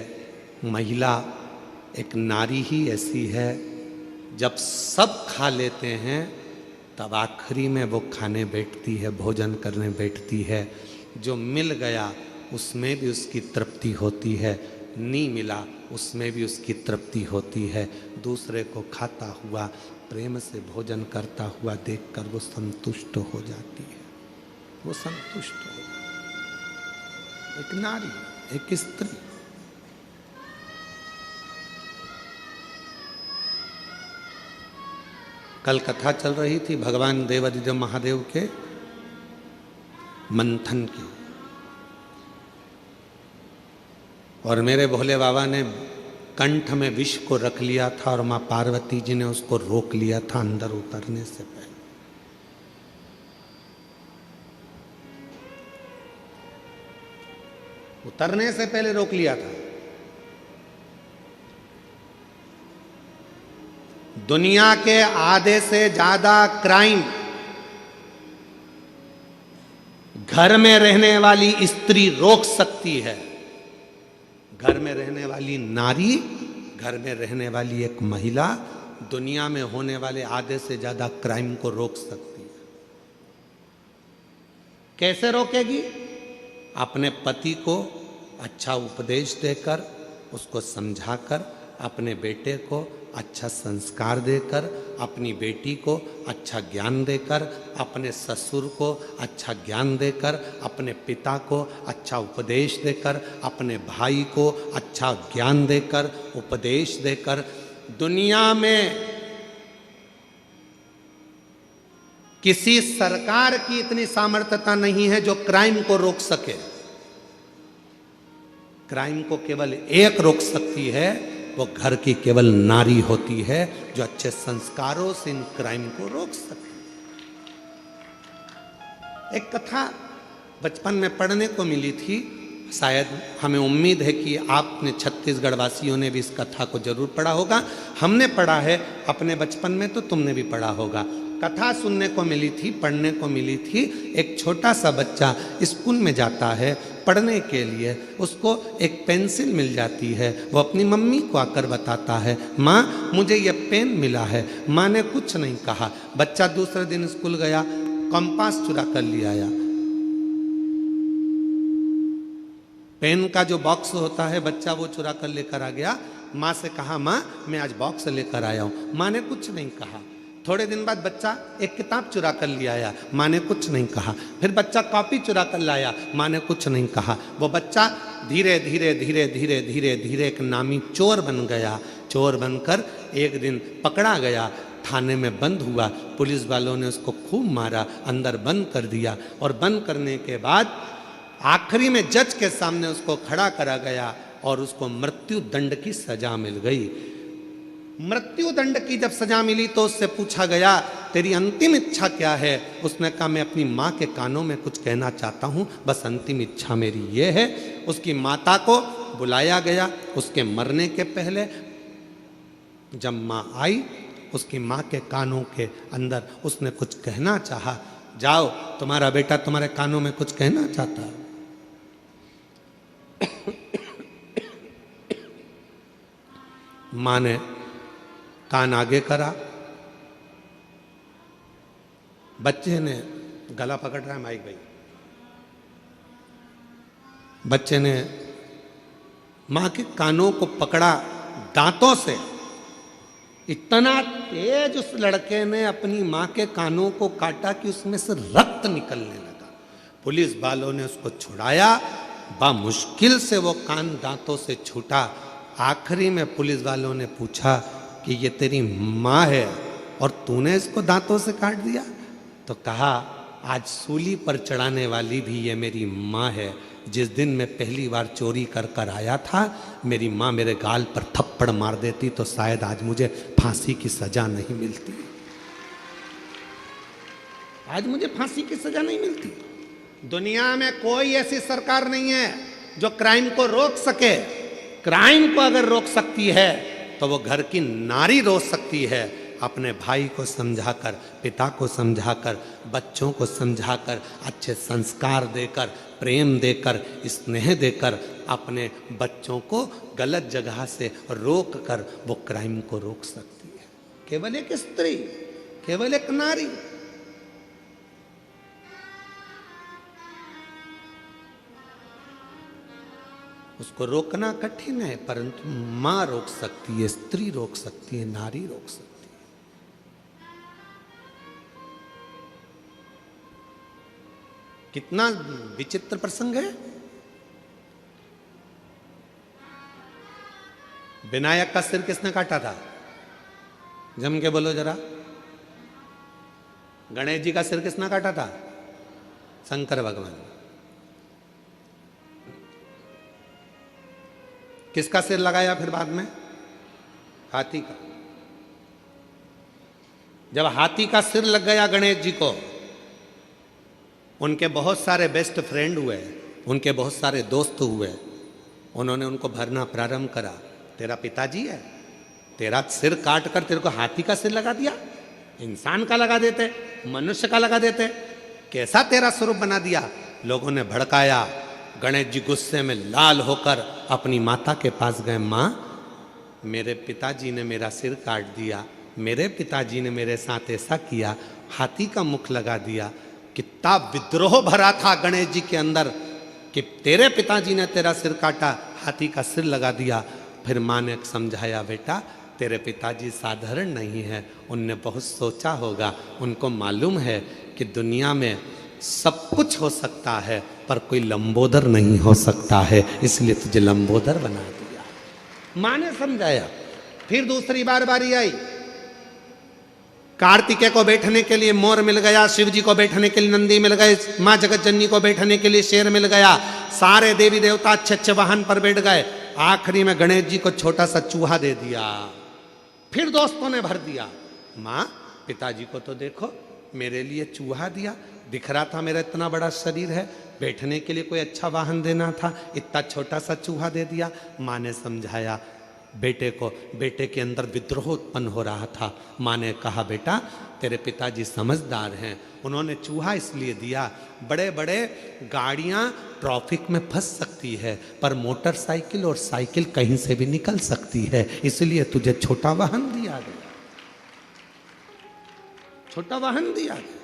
महिला, एक नारी ही ऐसी है, जब सब खा लेते हैं तब आखिरी में वो खाने बैठती है, भोजन करने बैठती है। जो मिल गया उसमें भी उसकी तृप्ति होती है, नहीं मिला उसमें भी उसकी तृप्ति होती है। दूसरे को खाता हुआ, प्रेम से भोजन करता हुआ देखकर वो संतुष्ट हो जाती है, वो संतुष्ट हो जाती है। एक नारी, एक स्त्री। कल कथा चल रही थी भगवान देवादिदेव महादेव के मंथन की, और मेरे भोले बाबा ने कंठ में विष को रख लिया था और मां पार्वती जी ने उसको रोक लिया था अंदर उतरने से पहले। उतरने से पहले रोक लिया था। दुनिया के आधे से ज्यादा क्राइम घर में रहने वाली स्त्री रोक सकती है। घर में रहने वाली नारी, घर में रहने वाली एक महिला दुनिया में होने वाले आधे से ज्यादा क्राइम को रोक सकती है। कैसे रोकेगी? अपने पति को अच्छा उपदेश देकर, उसको समझाकर, अपने बेटे को अच्छा संस्कार देकर, अपनी बेटी को अच्छा ज्ञान देकर, अपने ससुर को अच्छा ज्ञान देकर, अपने पिता को अच्छा उपदेश देकर, अपने भाई को अच्छा ज्ञान देकर, उपदेश देकर। दुनिया में किसी सरकार की इतनी सामर्थ्यता नहीं है जो क्राइम को रोक सके। क्राइम को केवल एक रोक सकती है, वो घर की केवल नारी होती है जो अच्छे संस्कारों से इन क्राइम को रोक सके। एक कथा बचपन में पढ़ने को मिली थी, शायद हमें उम्मीद है कि आपने छत्तीसगढ़ वासियों ने भी इस कथा को जरूर पढ़ा होगा। हमने पढ़ा है अपने बचपन में, तो तुमने भी पढ़ा होगा। कथा सुनने को मिली थी, पढ़ने को मिली थी। एक छोटा सा बच्चा स्कूल में जाता है पढ़ने के लिए, उसको एक पेंसिल मिल जाती है। वो अपनी मम्मी को आकर बताता है, माँ मुझे ये पेन मिला है। माँ ने कुछ नहीं कहा। बच्चा दूसरे दिन स्कूल गया, कंपास चुरा कर ले आया। पेन का जो बॉक्स होता है बच्चा वो चुरा कर लेकर आ गया। माँ से कहा, माँ मैं आज बॉक्स लेकर आया हूँ। माँ ने कुछ नहीं कहा। थोड़े दिन बाद बच्चा एक किताब चुरा कर ले आया। माँ ने कुछ नहीं कहा। फिर बच्चा कॉपी चुरा कर लाया। माँ ने कुछ नहीं कहा। वो बच्चा धीरे धीरे धीरे धीरे धीरे धीरे एक नामी चोर बन गया। चोर बनकर एक दिन पकड़ा गया, थाने में बंद हुआ। पुलिस वालों ने उसको खूब मारा, अंदर बंद कर दिया। और बंद करने के बाद आखिरी में जज के सामने उसको खड़ा करा गया और उसको मृत्यु दंड की सजा मिल गई। मृत्यु दंड की जब सजा मिली तो उससे पूछा गया, तेरी अंतिम इच्छा क्या है? उसने कहा, मैं अपनी माँ के कानों में कुछ कहना चाहता हूँ, बस अंतिम इच्छा मेरी ये है। उसकी माता को बुलाया गया। उसके मरने के पहले जब माँ आई, उसकी माँ के कानों के अंदर उसने कुछ कहना चाहा। जाओ, तुम्हारा बेटा तुम्हारे कानों में कुछ कहना चाहता है। माँ ने कान आगे करा। बच्चे ने गला पकड़ रहा है माइक भाई। बच्चे ने माँ के कानों को पकड़ा दांतों से। इतना तेज उस लड़के ने अपनी माँ के कानों को काटा कि उसमें से रक्त निकलने लगा। पुलिस वालों ने उसको छुड़ाया। मुश्किल से वो कान दांतों से छूटा। आखिरी में पुलिस वालों ने पूछा कि ये तेरी माँ है और तूने इसको दांतों से काट दिया? तो कहा, आज सूली पर चढ़ाने वाली भी ये मेरी माँ है। जिस दिन मैं पहली बार चोरी कर कर आया था, मेरी माँ मेरे गाल पर थप्पड़ मार देती तो शायद आज मुझे फांसी की सजा नहीं मिलती। आज मुझे फांसी की सजा नहीं मिलती। दुनिया में कोई ऐसी सरकार नहीं है जो क्राइम को रोक सके। क्राइम को अगर रोक सकती है तो वो घर की नारी रोक सकती है। अपने भाई को समझाकर, पिता को समझाकर, बच्चों को समझाकर, अच्छे संस्कार देकर, प्रेम देकर, स्नेह देकर अपने बच्चों को गलत जगह से रोक कर वो क्राइम को रोक सकती है। केवल एक स्त्री, केवल एक नारी। उसको रोकना कठिन है, परंतु मां रोक सकती है, स्त्री रोक सकती है, नारी रोक सकती है। कितना विचित्र प्रसंग है। विनायक का सिर किसने काटा था? जम के बोलो जरा। गणेश जी का सिर किसने काटा था? शंकर भगवान। किसका सिर लगाया फिर बाद में? हाथी का। जब हाथी का सिर लग गया गणेश जी को, उनके बहुत सारे बेस्ट फ्रेंड हुए, उनके बहुत सारे दोस्त हुए। उन्होंने उनको भरना प्रारंभ करा। तेरा पिताजी है, तेरा सिर काट कर तेरे को हाथी का सिर लगा दिया। इंसान का लगा देते, मनुष्य का लगा देते, कैसा तेरा स्वरूप बना दिया। लोगों ने भड़काया। गणेश जी गुस्से में लाल होकर अपनी माता के पास गए। माँ, मेरे पिताजी ने मेरा सिर काट दिया, मेरे पिताजी ने मेरे साथ ऐसा किया, हाथी का मुख लगा दिया। कितना विद्रोह भरा था गणेश जी के अंदर कि तेरे पिताजी ने तेरा सिर काटा, हाथी का सिर लगा दिया। फिर माँ ने समझाया, बेटा तेरे पिताजी साधारण नहीं है, उनने बहुत सोचा होगा। उनको मालूम है कि दुनिया में सब कुछ हो सकता है पर कोई लंबोदर नहीं हो सकता है, इसलिए तुझे लंबोदर बना दिया। माँ ने समझाया। फिर दूसरी बार बारी आई। कार्तिकेय को बैठने के लिए मोर मिल गया, शिव जी को बैठने के लिए नंदी मिल गए, माँ जगत जननी को बैठने के लिए शेर मिल गया। सारे देवी देवता अच्छे अच्छे वाहन पर बैठ गए। आखिरी में गणेश जी को छोटा सा चूहा दे दिया। फिर दोस्तों ने भर दिया, माँ पिताजी को तो देखो, मेरे लिए चूहा दिया, दिख रहा था मेरा इतना बड़ा शरीर है, बैठने के लिए कोई अच्छा वाहन देना था, इतना छोटा सा चूहा दे दिया। माँ ने समझाया बेटे को, बेटे के अंदर विद्रोह उत्पन्न हो रहा था। माँ ने कहा बेटा तेरे पिताजी समझदार हैं, उन्होंने चूहा इसलिए दिया, बड़े बड़े गाड़ियाँ ट्रैफिक में फंस सकती है पर मोटरसाइकिल और साइकिल कहीं से भी निकल सकती है, इसलिए तुझे छोटा वाहन दिया गया, छोटा वाहन दिया गया।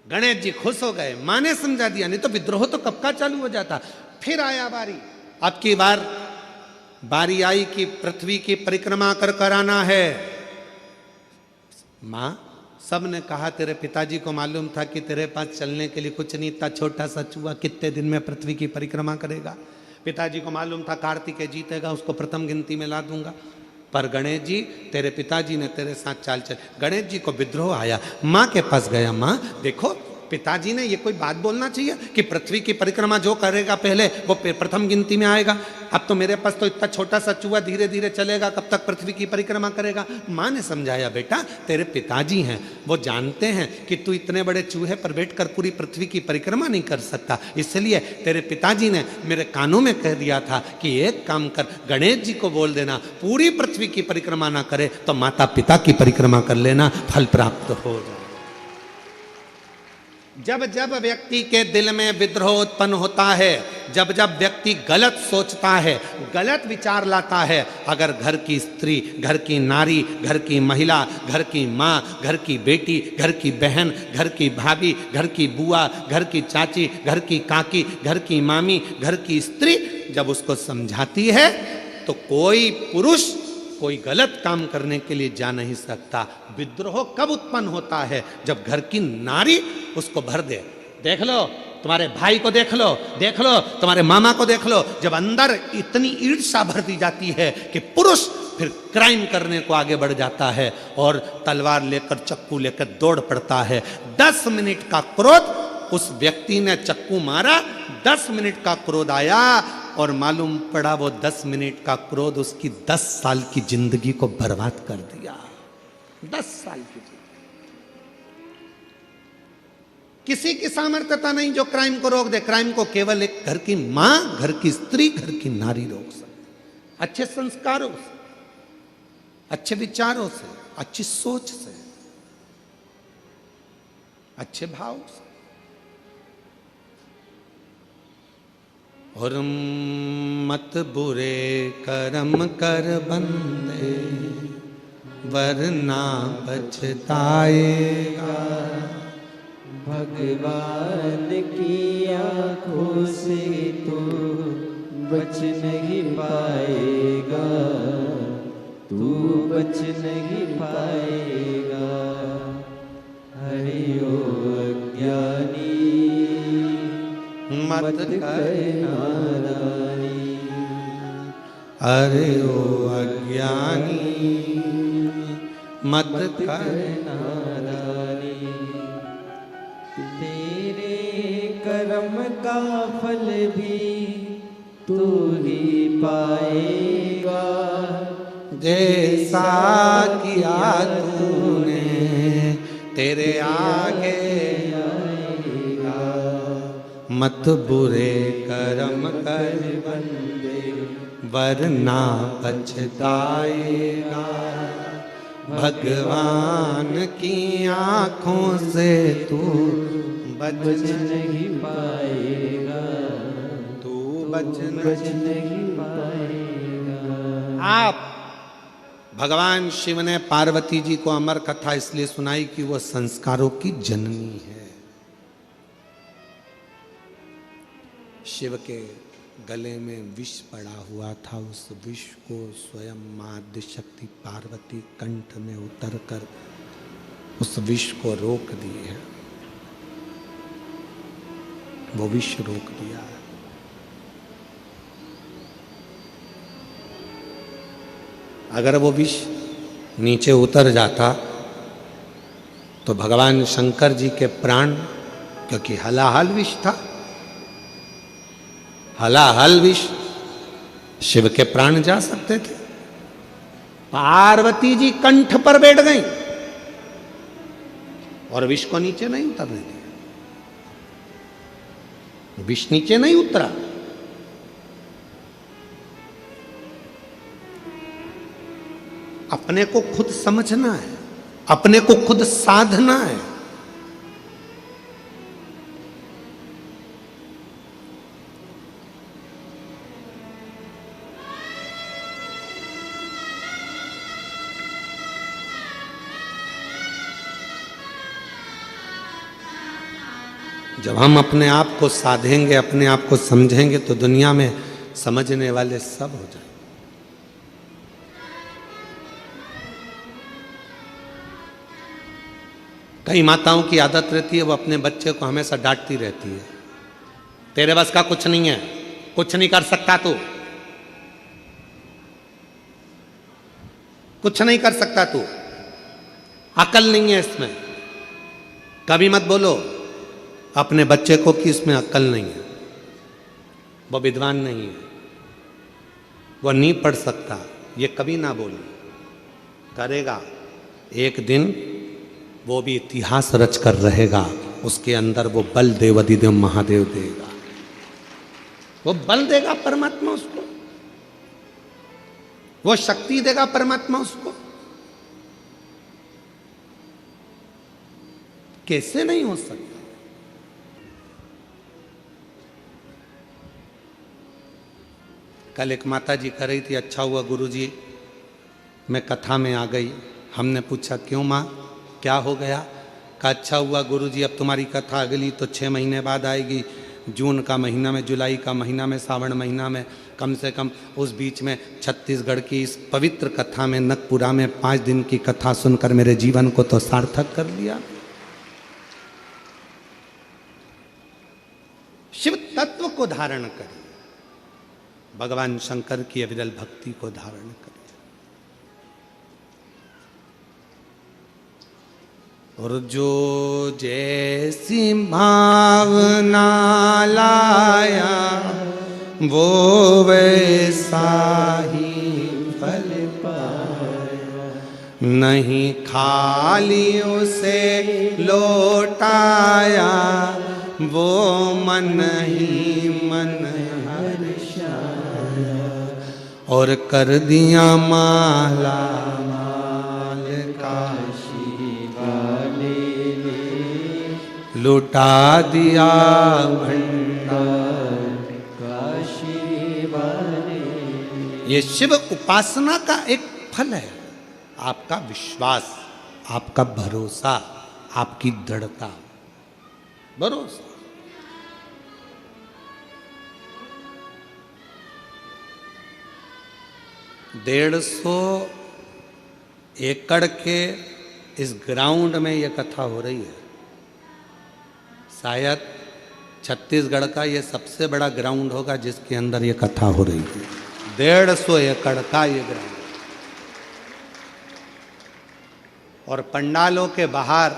गणेश जी खुश हो गए, माँ ने समझा दिया, नहीं तो विद्रोह तो कब का चालू हो जाता। फिर आया बारी, अब की बारी आई कि पृथ्वी की परिक्रमा कर कराना है। माँ सब ने कहा तेरे पिताजी को मालूम था कि तेरे पास चलने के लिए कुछ नहीं था, छोटा सा चूहा कितने दिन में पृथ्वी की परिक्रमा करेगा। पिताजी को मालूम था कार्तिकेय जीतेगा, उसको प्रथम गिनती में ला दूंगा। पर गणेश जी तेरे पिताजी ने तेरे साथ चाल चल, गणेश जी को विद्रोह आया। माँ के पास गया, माँ देखो पिताजी ने ये कोई बात बोलना चाहिए कि पृथ्वी की परिक्रमा जो करेगा पहले वो प्रथम गिनती में आएगा। अब तो मेरे पास तो इतना छोटा सा चूहा धीरे धीरे चलेगा, कब तक पृथ्वी की परिक्रमा करेगा। माँ ने समझाया बेटा तेरे पिताजी हैं, वो जानते हैं कि तू इतने बड़े चूहे पर बैठकर पूरी पृथ्वी की परिक्रमा नहीं कर सकता, इसलिए तेरे पिताजी ने मेरे कानों में कह दिया था कि एक काम कर, गणेश जी को बोल देना पूरी पृथ्वी की परिक्रमा ना करे तो माता पिता की परिक्रमा कर लेना, फल प्राप्त हो जाए। जब जब व्यक्ति के दिल में विद्रोह उत्पन्न होता है, जब जब व्यक्ति गलत सोचता है, गलत विचार लाता है, अगर घर की स्त्री, घर की नारी, घर की महिला, घर की माँ, घर की बेटी, घर की बहन, घर की भाभी, घर की बुआ, घर की चाची, घर की काकी, घर की मामी, घर की स्त्री जब उसको समझाती है तो कोई पुरुष कोई गलत काम करने के लिए जा नहीं सकता। विद्रोह कब उत्पन्न होता है? जब घर की नारी उसको भर दे। देख लो तुम्हारे भाई को, देख लो तुम्हारे मामा को, देख लो, जब अंदर इतनी ईर्ष्या भर दी जाती है कि पुरुष फिर क्राइम करने को आगे बढ़ जाता है और तलवार लेकर चक्कू लेकर दौड़ पड़ता है। 10 मिनट का क्रोध, उस व्यक्ति ने चक्कू मारा, 10 मिनट का क्रोध आया और मालूम पड़ा वो 10 मिनट का क्रोध उसकी 10 साल की जिंदगी को बर्बाद कर दिया। 10 साल की जिंदगी। किसी की सामर्थ्यता नहीं जो क्राइम को रोक दे। क्राइम को केवल एक घर की मां, घर की स्त्री, घर की नारी रोक सकती। अच्छे संस्कारों से, अच्छे विचारों से, अच्छी सोच से, अच्छे भाव से। और मत बुरे कर्म कर बंदे वरना पछताएगा। भगवान की आंखों से तू बच नहीं पाएगा, तू बच नहीं पाएगा। हरि ओ अज्ञानी मत कर नारायणी। अरे ओ अज्ञानी मत कर नारायणी। तेरे कर्म का फल भी तू ही पाएगा। जैसा किया तूने तेरे आगे आएगा। मत बुरे कर्म कर बंदे वरना पछताएगा। भगवान की आंखों से तू बच नहीं पाएगा, तू बच नहीं पाएगा। आप भगवान शिव ने पार्वती जी को अमर कथा इसलिए सुनाई कि वो संस्कारों की जननी है। शिव के गले में विष पड़ा हुआ था, उस विष को स्वयं मां आदिशक्ति पार्वती कंठ में उतरकर उस विष को रोक दिए है। वो विष रोक दिया है। अगर वो विष नीचे उतर जाता तो भगवान शंकर जी के प्राण, क्योंकि हलाहल विष था, हलाहल विष शिव के प्राण जा सकते थे। पार्वती जी कंठ पर बैठ गई और विष को नीचे नहीं उतरने दिया। विष नीचे नहीं उतरा। अपने को खुद समझना है, अपने को खुद साधना है। जब हम अपने आप को साधेंगे, अपने आप को समझेंगे, तो दुनिया में समझने वाले सब हो जाएंगे। कई माताओं की आदत रहती है, वो अपने बच्चे को हमेशा डांटती रहती है, तेरे बस का कुछ नहीं है, कुछ नहीं कर सकता तू, कुछ नहीं कर सकता तू, अकल नहीं है इसमें। कभी मत बोलो अपने बच्चे को कि इसमें अक्ल नहीं है, वो विद्वान नहीं है, वो नहीं पढ़ सकता, ये कभी ना बोलो। करेगा एक दिन, वो भी इतिहास रच कर रहेगा, उसके अंदर वो बल देवाधिदेव महादेव देगा, वो बल देगा परमात्मा उसको, वो शक्ति देगा परमात्मा उसको। कैसे नहीं हो सकता? कल एक माता जी कह रही थी, अच्छा हुआ गुरुजी मैं कथा में आ गई। हमने पूछा क्यों माँ, क्या हो गया? कहा अच्छा हुआ गुरुजी, अब तुम्हारी कथा अगली तो 6 महीने बाद आएगी, जून का महीना में, जुलाई का महीना में, सावन महीना में, कम से कम उस बीच में छत्तीसगढ़ की इस पवित्र कथा में, नगपुरा में 5 दिन की कथा सुनकर मेरे जीवन को तो सार्थक कर लिया। शिव तत्व को धारण करिए, भगवान शंकर की अविरल भक्ति को धारण करिए। और जो जैसी भावना लाया वो वैसा ही फल पाया, नहीं खाली उसे लौटाया वो मन ही मन हर्षाया, और कर दिया माला माल काशी वाले ने, लुटा दिया भंडार काशी वाले। ये शिव उपासना का एक फल है, आपका विश्वास, आपका भरोसा, आपकी दृढ़ता। भरोसा 150 एकड़ के इस ग्राउंड में ये कथा हो रही है। शायद छत्तीसगढ़ का ये सबसे बड़ा ग्राउंड होगा जिसके अंदर ये कथा हो रही है। 150 एकड़ का ये ग्राउंड, और पंडालों के बाहर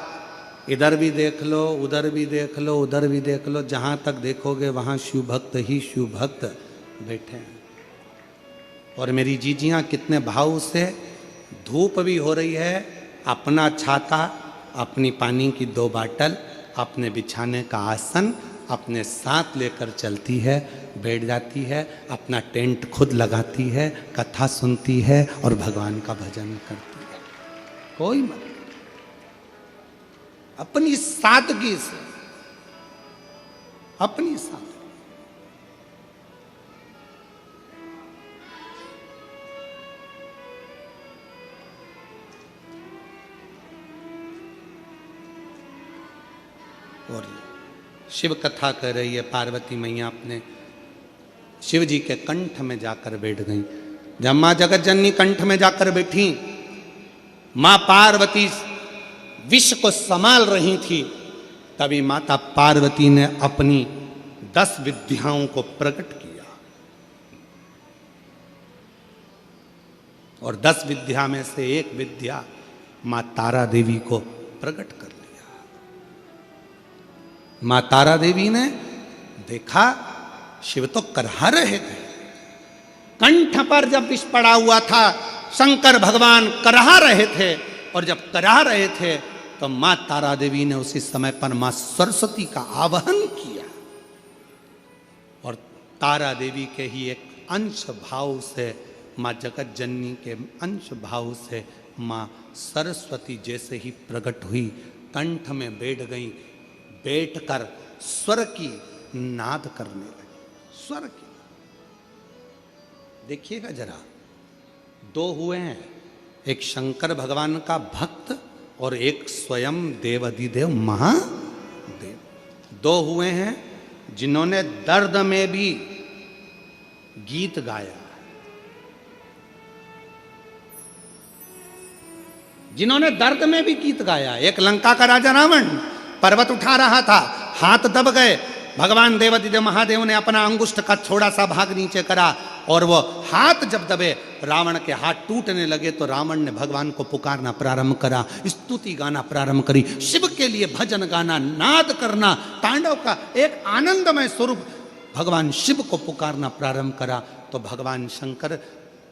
इधर भी देख लो, उधर भी देख लो, उधर भी देख लो, जहाँ तक देखोगे वहाँ शिव भक्त ही शिव भक्त बैठे हैं। और मेरी जीजियाँ कितने भाव से, धूप भी हो रही है, अपना छाता, अपनी पानी की 2 बाटल, अपने बिछाने का आसन अपने साथ लेकर चलती है, बैठ जाती है, अपना टेंट खुद लगाती है, कथा सुनती है और भगवान का भजन करती है। कोई मत, अपनी सादगी से, अपनी सादगी। और शिव कथा कर रही है, पार्वती मैया अपने शिव जी के कंठ में जाकर बैठ गई। जब माँ जगत जननी कंठ में जाकर बैठी, माँ पार्वती विष को संभाल रही थी, तभी माता पार्वती ने अपनी 10 विद्याओं को प्रकट किया। और 10 विद्या में से एक विद्या माँ तारा देवी को प्रकट कर लिया। माँ तारा देवी ने देखा शिव तो करहा रहे थे, कंठ पर जब विष पड़ा हुआ था, शंकर भगवान कराह रहे थे, और जब कराह रहे थे तो मां तारा देवी ने उसी समय पर मां सरस्वती का आवाहन किया, और तारा देवी के ही एक अंश भाव से, मां जगत जननी के अंश भाव से मां सरस्वती जैसे ही प्रकट हुई, कंठ में बैठ गई, बैठकर स्वर की नाद करने लगी, स्वर की। देखिएगा जरा, दो हुए हैं, एक शंकर भगवान का भक्त और एक स्वयं देवाधिदेव महादेव। दो हुए हैं जिन्होंने दर्द में भी गीत गाया, जिन्होंने दर्द में भी गीत गाया। एक लंका का राजा रावण पर्वत उठा रहा था, हाथ दब गए, भगवान देवाधिदेव महादेव ने अपना अंगुष्ठ का थोड़ा सा भाग नीचे करा, और वो हाथ जब दबे रावण के हाथ टूटने लगे, तो रावण ने भगवान को पुकारना प्रारंभ करा, स्तुति गाना प्रारंभ करी, शिव के लिए भजन गाना, नाद करना, तांडव का एक आनंदमय स्वरूप भगवान शिव को पुकारना प्रारंभ करा। तो भगवान शंकर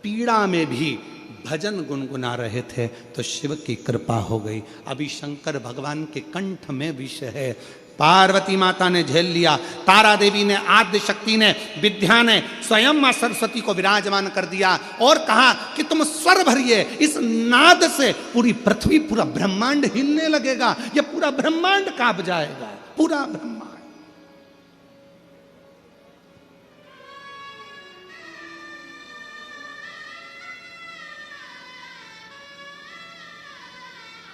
पीड़ा में भी भजन गुनगुना रहे थे, तो शिव की कृपा हो गई। अभी शंकर भगवान के कंठ में विष है, पार्वती माता ने झेल लिया, तारा देवी ने, आद्य शक्ति ने, विद्या ने स्वयं मां सरस्वती को विराजमान कर दिया, और कहा कि तुम स्वर भरिए, इस नाद से पूरी पृथ्वी, पूरा ब्रह्मांड हिलने लगेगा, यह पूरा ब्रह्मांड कांप जाएगा, पूरा ब्रह्मांड।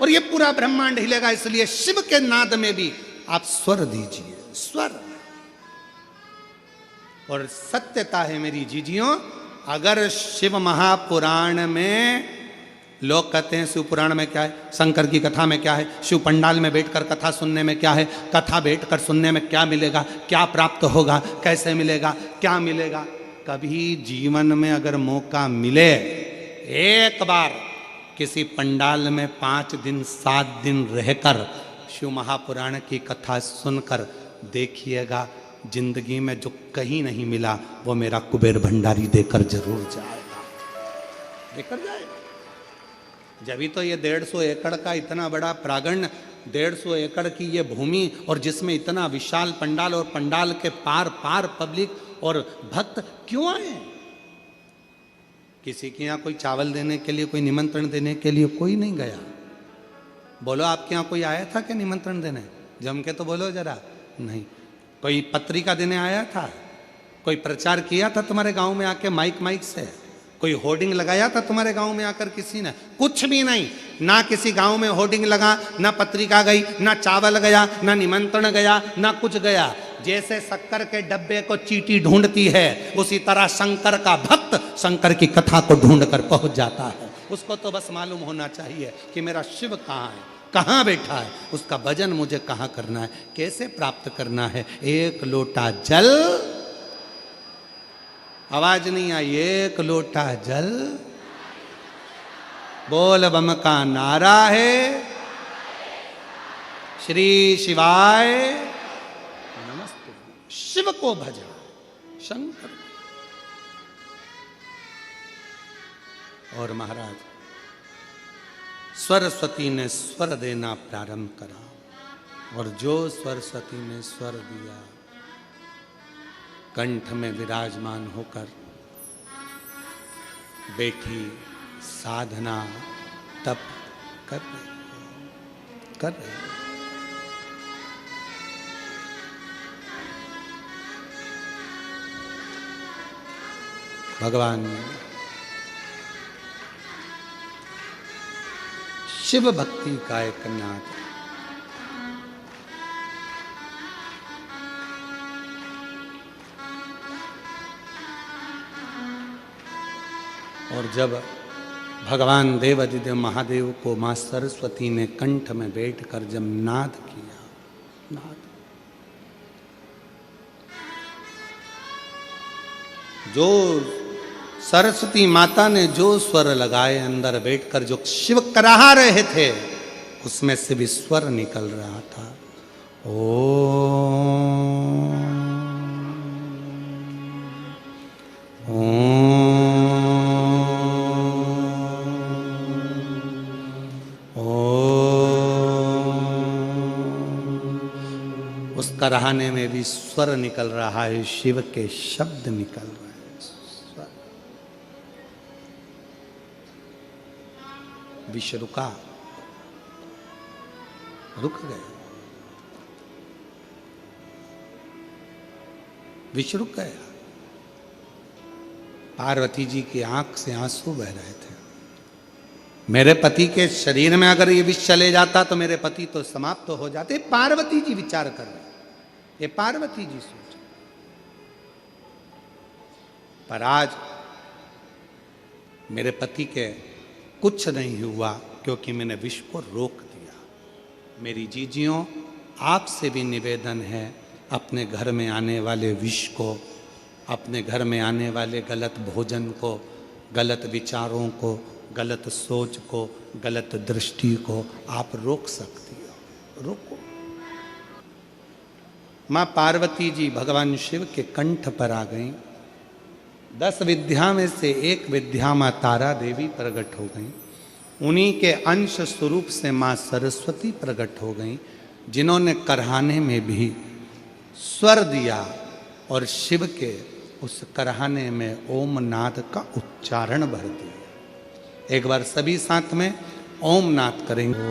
और ये पूरा ब्रह्मांड हिलेगा, इसलिए शिव के नाद में भी आप स्वर दीजिए, स्वर। और सत्यता है मेरी जीजियों, अगर शिव महापुराण में लोग कहते हैं शिव पुराण में क्या है, शंकर की कथा में क्या है, शिव पंडाल में बैठकर कथा सुनने में क्या है, कथा बैठकर सुनने में क्या मिलेगा, क्या प्राप्त होगा, कैसे मिलेगा, क्या मिलेगा। कभी जीवन में अगर मौका मिले, एक बार किसी पंडाल में 5 दिन 7 दिन रहकर शिव महापुराण की कथा सुनकर देखिएगा, जिंदगी में जो कहीं नहीं मिला वो मेरा कुबेर भंडारी देकर जरूर जाएगा, देकर जाएगा। जब भी तो ये 150 एकड़ का इतना बड़ा प्रांगण, 150 एकड़ की ये भूमि, और जिसमें इतना विशाल पंडाल, और पंडाल के पार पार पब्लिक और भक्त क्यों आए। किसी के यहाँ कोई चावल देने के लिए, कोई निमंत्रण देने के लिए कोई नहीं गया। बोलो आपके यहाँ कोई आया था क्या निमंत्रण देने? जम के तो बोलो जरा। नहीं। कोई पत्रिका देने आया था? कोई प्रचार किया था तुम्हारे गांव में आके माइक से? कोई होर्डिंग लगाया था तुम्हारे गांव में आकर किसी ने? कुछ भी नहीं। ना किसी गांव में होर्डिंग लगा, ना पत्रिका गई, ना चावल गया, ना निमंत्रण गया, ना कुछ गया। जैसे शक्कर के डब्बे को चींटी ढूंढती है, उसी तरह शंकर का भक्त शंकर की कथा को ढूंढ कर पहुंच जाता है। उसको तो बस मालूम होना चाहिए कि मेरा शिव कहाँ है, कहाँ बैठा है, उसका भजन मुझे कहाँ करना है, कैसे प्राप्त करना है। एक लोटा जल, आवाज नहीं आई, एक लोटा जल, बोल बम का नारा है, श्री शिवाय नमस्ते। शिव को भजा, शंकर। और महाराज सरस्वती ने स्वर देना प्रारंभ करा, और जो सरस्वती ने स्वर दिया, कंठ में विराजमान होकर बैठी साधना तप कर रहे। भगवान शिव भक्ति का एक नाद। और जब भगवान देवाधिदेव महादेव को मां सरस्वती ने कंठ में बैठकर जब नाद किया, नाद, जो सरस्वती माता ने जो स्वर लगाए अंदर बैठकर, जो शिव कराह रहे थे, उसमें से भी स्वर निकल रहा था। ओम उस कराहने में भी स्वर निकल रहा है, शिव के शब्द निकल रहे हैं। स्वर। विष रुका, रुक गए, विष रुक गया। पार्वती जी की आंख से आंसू बह रहे थे। मेरे पति के शरीर में अगर ये विष चले जाता तो मेरे पति तो समाप्त हो जाते। पार्वती जी विचार कर रहे, ये पार्वती जी सोच। पर आज मेरे पति के कुछ नहीं हुआ क्योंकि मैंने विष को रोक दिया। मेरी जीजियों, आपसे भी निवेदन है, अपने घर में आने वाले विष को, अपने घर में आने वाले गलत भोजन को, गलत विचारों को, गलत सोच को, गलत दृष्टि को आप रोक सकती हो। रोको। मां पार्वती जी भगवान शिव के कंठ पर आ गईं। 10 विद्या में से एक विद्या मां तारा देवी प्रकट हो गईं। उन्हीं के अंश स्वरूप से मां सरस्वती प्रकट हो गईं, जिन्होंने करहाने में भी स्वर दिया और शिव के उस करहाने में ओम नाद का उच्चारण भर दिया। एक बार सभी साथ में ओम नाद करेंगे।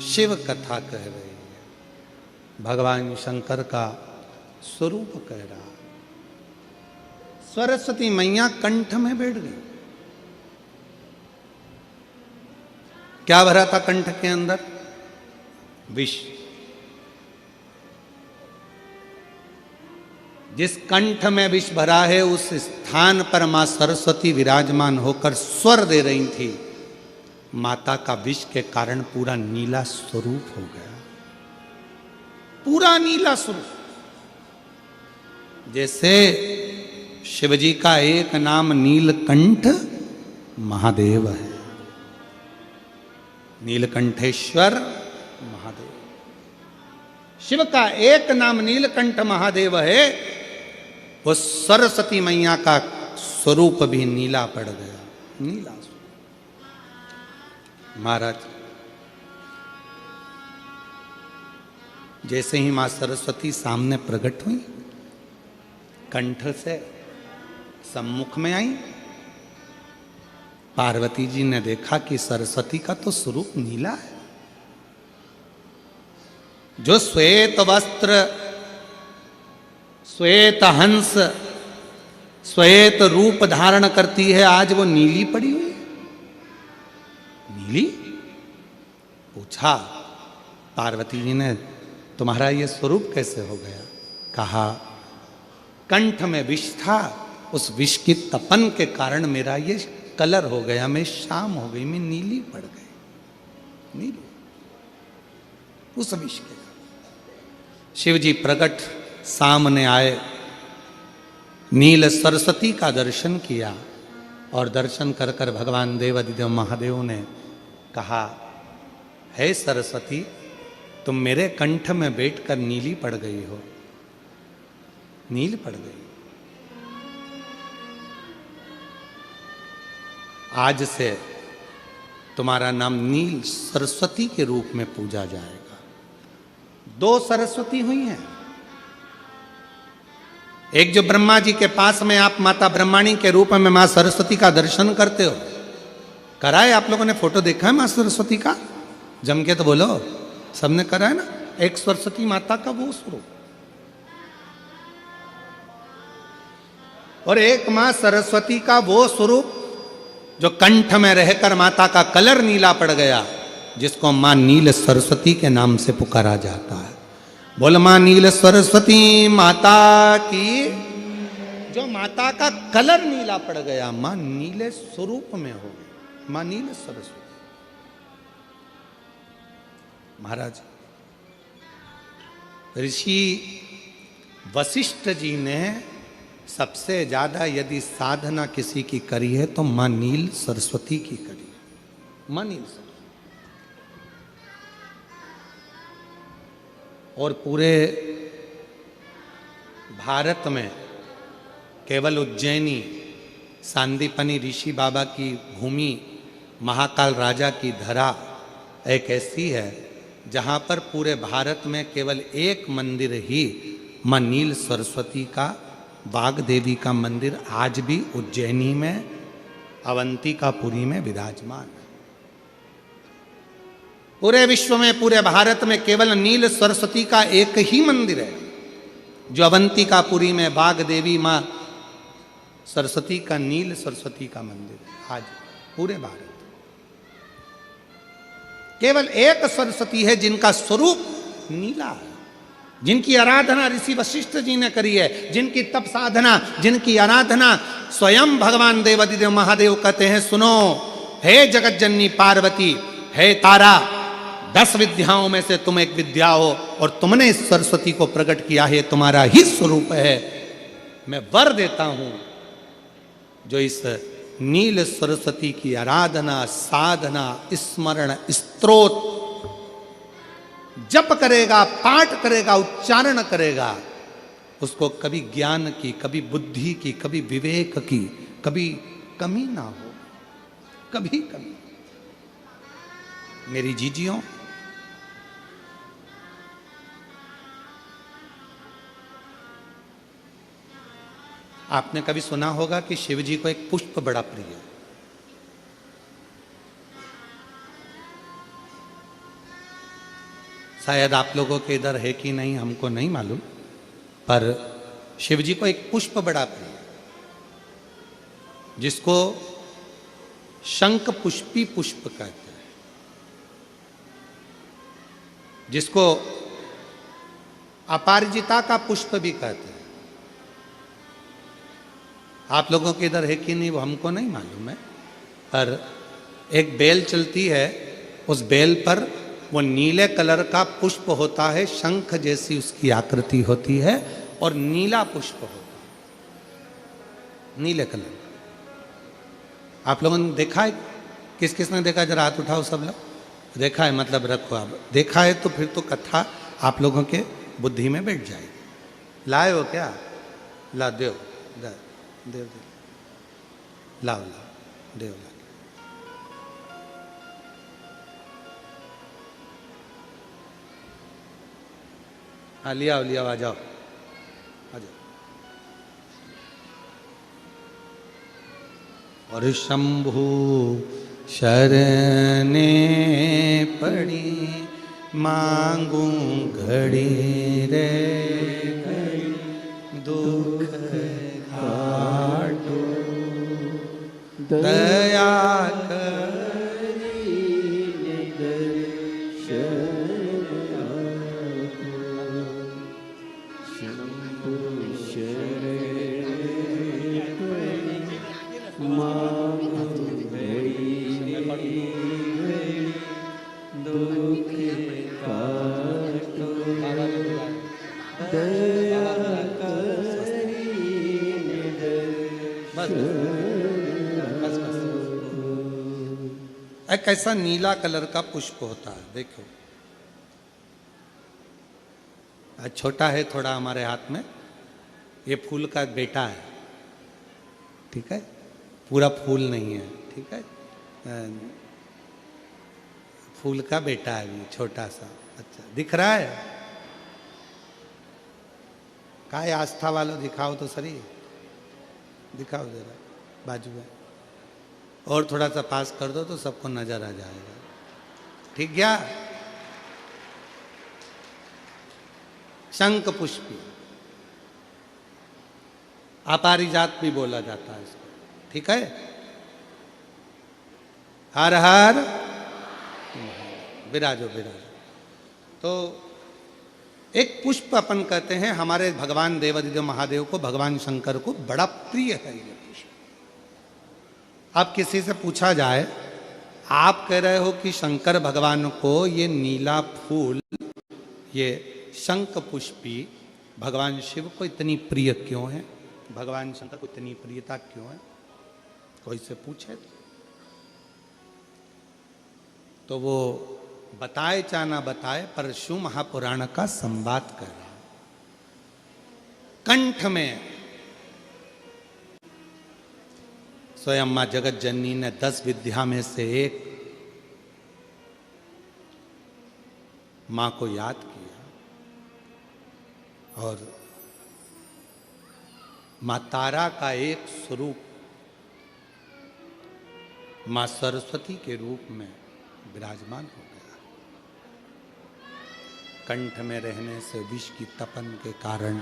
शिव कथा कह रही है, भगवान शंकर का स्वरूप कह रहा। सरस्वती मैया कंठ में बैठ गई। क्या भरा था कंठ के अंदर? विष। जिस कंठ में विष भरा है उस स्थान पर मां सरस्वती विराजमान होकर स्वर दे रही थी। माता का विष के कारण पूरा नीला स्वरूप हो गया, पूरा नीला स्वरूप। जैसे शिवजी का एक नाम नीलकंठ महादेव है, नीलकंठेश्वर महादेव। शिव का एक नाम नीलकंठ महादेव है। वो सरस्वती मैया का स्वरूप भी नीला पड़ गया, नीला। महाराज, जैसे ही मां सरस्वती सामने प्रकट हुई, कंठ से सम्मुख में आई, पार्वती जी ने देखा कि सरस्वती का तो स्वरूप नीला है। जो श्वेत वस्त्र, श्वेत हंस, श्वेत रूप धारण करती है, आज वो नीली पड़ी हुई है। नीली? पूछा पार्वती जी ने, तुम्हारा ये स्वरूप कैसे हो गया? कहा, कंठ में विष था, उस विष की तपन के कारण मेरा ये कलर हो गया, मैं शाम हो गई, मैं नीली पड़ गई। नीली उस विष के। शिव जी प्रकट सामने आए, नील सरस्वती का दर्शन किया और दर्शन कर कर भगवान देवाधिदेव महादेव ने कहा, हे सरस्वती, तुम मेरे कंठ में बैठकर नीली पड़ गई हो, नील पड़ गई। आज से तुम्हारा नाम नील सरस्वती के रूप में पूजा जाएगा। 2 सरस्वती हुई हैं। एक जो ब्रह्मा जी के पास में आप माता ब्रह्माणी के रूप में मां सरस्वती का दर्शन करते हो, कराए आप लोगों ने? फोटो देखा है मां सरस्वती का? जम के तो बोलो, सबने करा है ना? एक सरस्वती माता का वो स्वरूप, और एक मां सरस्वती का वो स्वरूप जो कंठ में रहकर माता का कलर नीला पड़ गया, जिसको मां नील सरस्वती के नाम से पुकारा जाता है। बोल मां नील सरस्वती माता की। जो माता का कलर नीला पड़ गया, मां नीले स्वरूप में हो गई, मां नील सरस्वती। महाराज ऋषि वशिष्ठ जी ने सबसे ज्यादा यदि साधना किसी की करी है तो मां नील सरस्वती की करी है, मां नील सरस्वती। और पूरे भारत में केवल उज्जैनी सांदीपनी ऋषि बाबा की भूमि, महाकाल राजा की धरा एक ऐसी है जहाँ पर पूरे भारत में केवल एक मंदिर ही मां नील सरस्वती का, वाग देवी का मंदिर आज भी उज्जैनी में अवंतिकापुरी में विराजमान है। पूरे विश्व में, पूरे भारत में केवल नील सरस्वती का एक ही मंदिर है जो अवंतिकापुरी में वाग देवी मां सरस्वती का, नील सरस्वती का मंदिर है। आज पूरे भारत केवल एक सरस्वती है जिनका स्वरूप नीला है, जिनकी आराधना ऋषि वशिष्ठ जी ने करी है, जिनकी तप साधना, जिनकी आराधना स्वयं भगवान देवादिदेव महादेव कहते हैं, सुनो हे जगत जननी पार्वती, हे तारा, 10 विद्याओं में से तुम एक विद्या हो और तुमने इस सरस्वती को प्रकट किया है, तुम्हारा ही स्वरूप है। मैं वर देता हूं जो इस नील सरस्वती की आराधना, साधना, स्मरण, स्तोत्र जप करेगा, पाठ करेगा, उच्चारण करेगा, उसको कभी ज्ञान की, कभी बुद्धि की, कभी विवेक की, कभी कमी ना हो, कभी कमी। मेरी जीजियों, आपने कभी सुना होगा कि शिव जी को एक पुष्प बड़ा प्रिय है। शायद आप लोगों के इधर है कि नहीं हमको नहीं मालूम, पर शिव जी को एक पुष्प बड़ा प्रिय है जिसको शंख पुष्पी पुष्प कहते हैं, जिसको अपारिजिता का पुष्प भी कहते हैं। आप लोगों के इधर है कि नहीं वो हमको नहीं मालूम है, पर एक बेल चलती है, उस बेल पर वो नीले कलर का पुष्प होता है, शंख जैसी उसकी आकृति होती है और नीला पुष्प होता है, नीले कलर का। आप लोगों ने देखा है? किस किस ने देखा? जरा हाथ उठाओ सब लोग। देखा है मतलब रखो, आप देखा है तो फिर तो कथा आप लोगों के बुद्धि में बैठ जाएगी। लाए हो क्या? ला देव, देव देव, लाओ लाओ, देव ला। हाँ लिया लिया, आ जाओ आ जाओ। और शंभु शरणे पड़ी, मांगू घड़ी रे घड़ी, दुख काटो दया एक ऐसा नीला कलर का पुष्प होता है। देखो छोटा है थोड़ा हमारे हाथ में, ये फूल का बेटा है, ठीक है, पूरा फूल नहीं है, ठीक है, फूल का बेटा है ये छोटा सा। अच्छा दिख रहा है? काय आस्था वालों दिखाओ तो सही, दिखाओ जरा बाजू में, और थोड़ा सा पास कर दो तो सबको नजर आ जाएगा। ठीक गया? शंख पुष्पी, अपारिजात भी बोला जाता है इसको, ठीक है। हर हर विराजो विराजो। तो एक पुष्प अपन कहते हैं, हमारे भगवान देवादिदेव महादेव को, भगवान शंकर को बड़ा प्रिय है ये पुष्प। अब किसी से पूछा जाए, आप कह रहे हो कि शंकर भगवान को ये नीला फूल, ये शंख पुष्पी भगवान शिव को इतनी प्रिय क्यों है, भगवान शंकर को इतनी प्रियता क्यों है, कोई से पूछे तो वो बताए चाहे ना बताए, पर शिव महापुराण का संवाद कर रहा है। कंठ में स्वयं मां जगत जननी ने 10 विद्या में से एक मां को याद किया, और मां तारा का एक स्वरूप मां सरस्वती के रूप में विराजमान हो गया। कंठ में रहने से विष की तपन के कारण,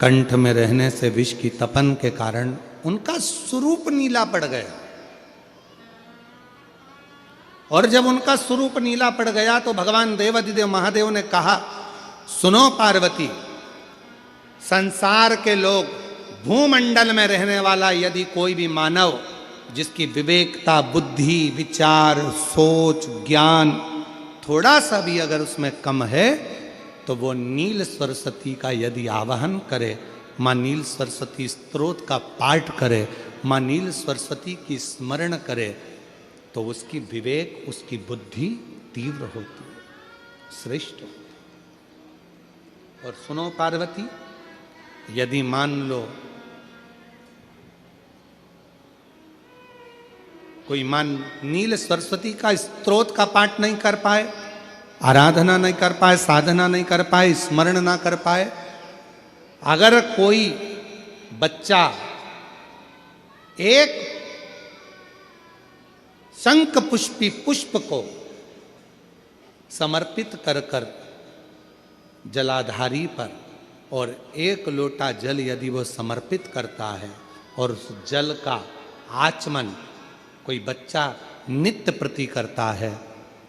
कंठ में रहने से विष की तपन के कारण उनका स्वरूप नीला पड़ गया। और जब उनका स्वरूप नीला पड़ गया तो भगवान देवादिदेव महादेव ने कहा, सुनो पार्वती, संसार के लोग, भूमंडल में रहने वाला यदि कोई भी मानव जिसकी विवेकता, बुद्धि, विचार, सोच, ज्ञान थोड़ा सा भी अगर उसमें कम है, तो वो नील सरस्वती का यदि आवाहन करे, मां नील सरस्वती स्तोत्र का पाठ करे, मां नील सरस्वती की स्मरण करे, तो उसकी विवेक, उसकी बुद्धि तीव्र होती है, श्रेष्ठ होती है। और सुनो पार्वती, यदि मान लो कोई नील सरस्वती का स्तोत्र का पाठ नहीं कर पाए, आराधना नहीं कर पाए, साधना नहीं कर पाए, स्मरण ना कर पाए, अगर कोई बच्चा एक शंख पुष्पी पुष्प को समर्पित कर कर जलाधारी पर, और 1 लोटा जल यदि वो समर्पित करता है, और उस जल का आचमन कोई बच्चा नित्य प्रति करता है,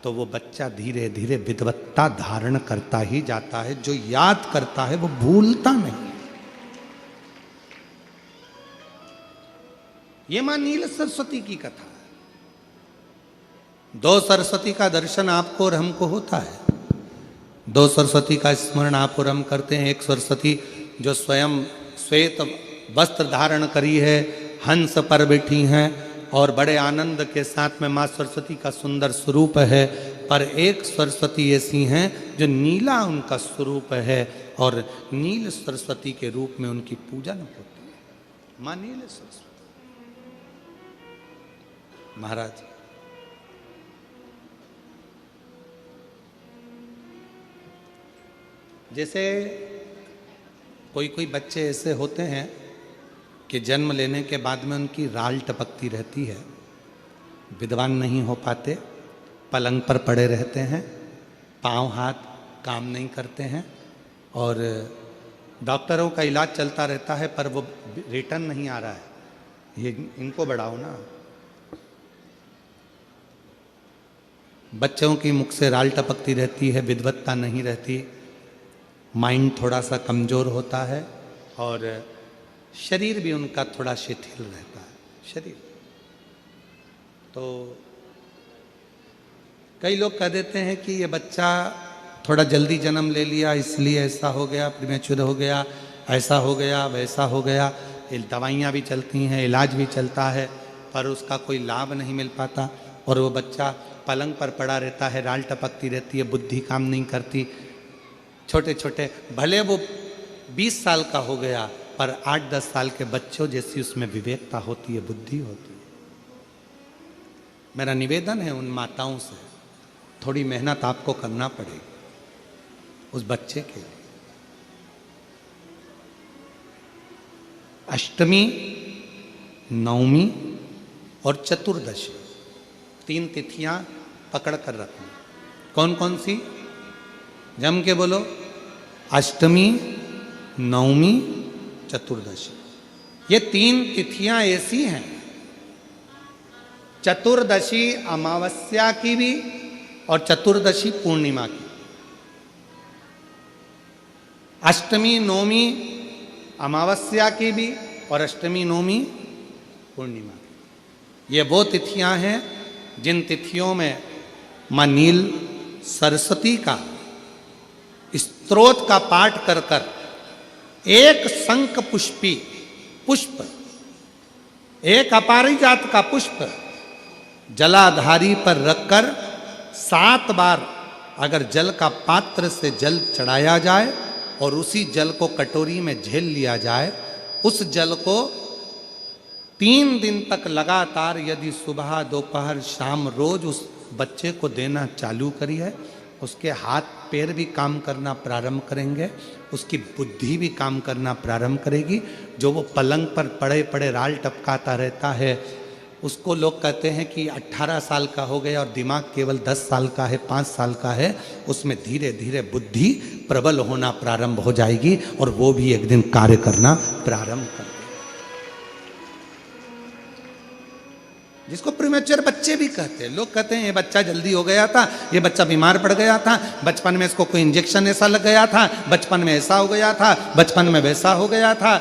तो वो बच्चा धीरे धीरे विद्वत्ता धारण करता ही जाता है। जो याद करता है वो भूलता नहीं। ये मां नील सरस्वती की कथा है। 2 सरस्वती का दर्शन आपको और हमको होता है, 2 सरस्वती का स्मरण आप और हम करते हैं। एक सरस्वती जो स्वयं श्वेत वस्त्र धारण करी है, हंस पर बैठी हैं, और बड़े आनंद के साथ में माँ सरस्वती का सुंदर स्वरूप है। पर एक सरस्वती ऐसी हैं जो नीला उनका स्वरूप है, और नील सरस्वती के रूप में उनकी पूजन होती है। माँ नील सरस्वती। महाराज जैसे कोई कोई बच्चे ऐसे होते हैं कि जन्म लेने के बाद में उनकी राल टपकती रहती है, विद्वान नहीं हो पाते, पलंग पर पड़े रहते हैं, पाँव हाथ काम नहीं करते हैं, और डॉक्टरों का इलाज चलता रहता है, पर वो रिटर्न नहीं आ रहा है। ये इनको बढ़ाओ ना। बच्चों की मुख से राल टपकती रहती है, विद्वत्ता नहीं रहती, माइंड थोड़ा सा कमज़ोर होता है, और शरीर भी उनका थोड़ा शिथिल रहता है। शरीर तो कई लोग कह देते हैं कि ये बच्चा थोड़ा जल्दी जन्म ले लिया, इसलिए ऐसा हो गया, प्रीमेच्योर हो गया, ऐसा हो गया, वैसा हो गया। दवाइयाँ भी चलती हैं, इलाज भी चलता है, पर उसका कोई लाभ नहीं मिल पाता, और वो बच्चा पलंग पर पड़ा रहता है, राल टपकती रहती है, बुद्धि काम नहीं करती। छोटे छोटे भले वो 20 साल का हो गया, पर 8-10 साल के बच्चों जैसी उसमें विवेकता होती है, बुद्धि होती है। मेरा निवेदन है उन माताओं से, थोड़ी मेहनत आपको करना पड़ेगी उस बच्चे के लिए। अष्टमी, नवमी और चतुर्दशी 3 तिथियां पकड़ कर रखना। कौन कौन सी? जम के बोलो। अष्टमी, नवमी, चतुर्दशी। ये 3 तिथियां ऐसी हैं, चतुर्दशी अमावस्या की भी और चतुर्दशी पूर्णिमा की। अष्टमी नवमी अमावस्या की भी और अष्टमी नवमी पूर्णिमा की। ये वो तिथियां हैं जिन तिथियों में मां नील सरस्वती का स्तोत्र का पाठ कर कर एक शंख पुष्पी पुष्प, एक अपारिजात का पुष्प जलाधारी पर रखकर 7 बार अगर जल का पात्र से जल चढ़ाया जाए और उसी जल को कटोरी में झेल लिया जाए, उस जल को 3 दिन तक लगातार यदि सुबह दोपहर शाम रोज उस बच्चे को देना चालू करिए, उसके हाथ पैर भी काम करना प्रारंभ करेंगे, उसकी बुद्धि भी काम करना प्रारंभ करेगी। जो वो पलंग पर पड़े पड़े राल टपकाता रहता है, उसको लोग कहते हैं कि 18 साल का हो गया और दिमाग केवल 10 साल का है, 5 साल का है, उसमें धीरे धीरे बुद्धि प्रबल होना प्रारंभ हो जाएगी और वो भी एक दिन कार्य करना प्रारंभ कर देगा। जिसको प्रीमेच्योर बच्चे भी कहते हैं। लोग कहते हैं ये बच्चा जल्दी हो गया था, ये बच्चा बीमार पड़ गया था, बचपन में इसको कोई इंजेक्शन ऐसा लग गया था, बचपन में ऐसा हो गया था, बचपन में वैसा हो गया था,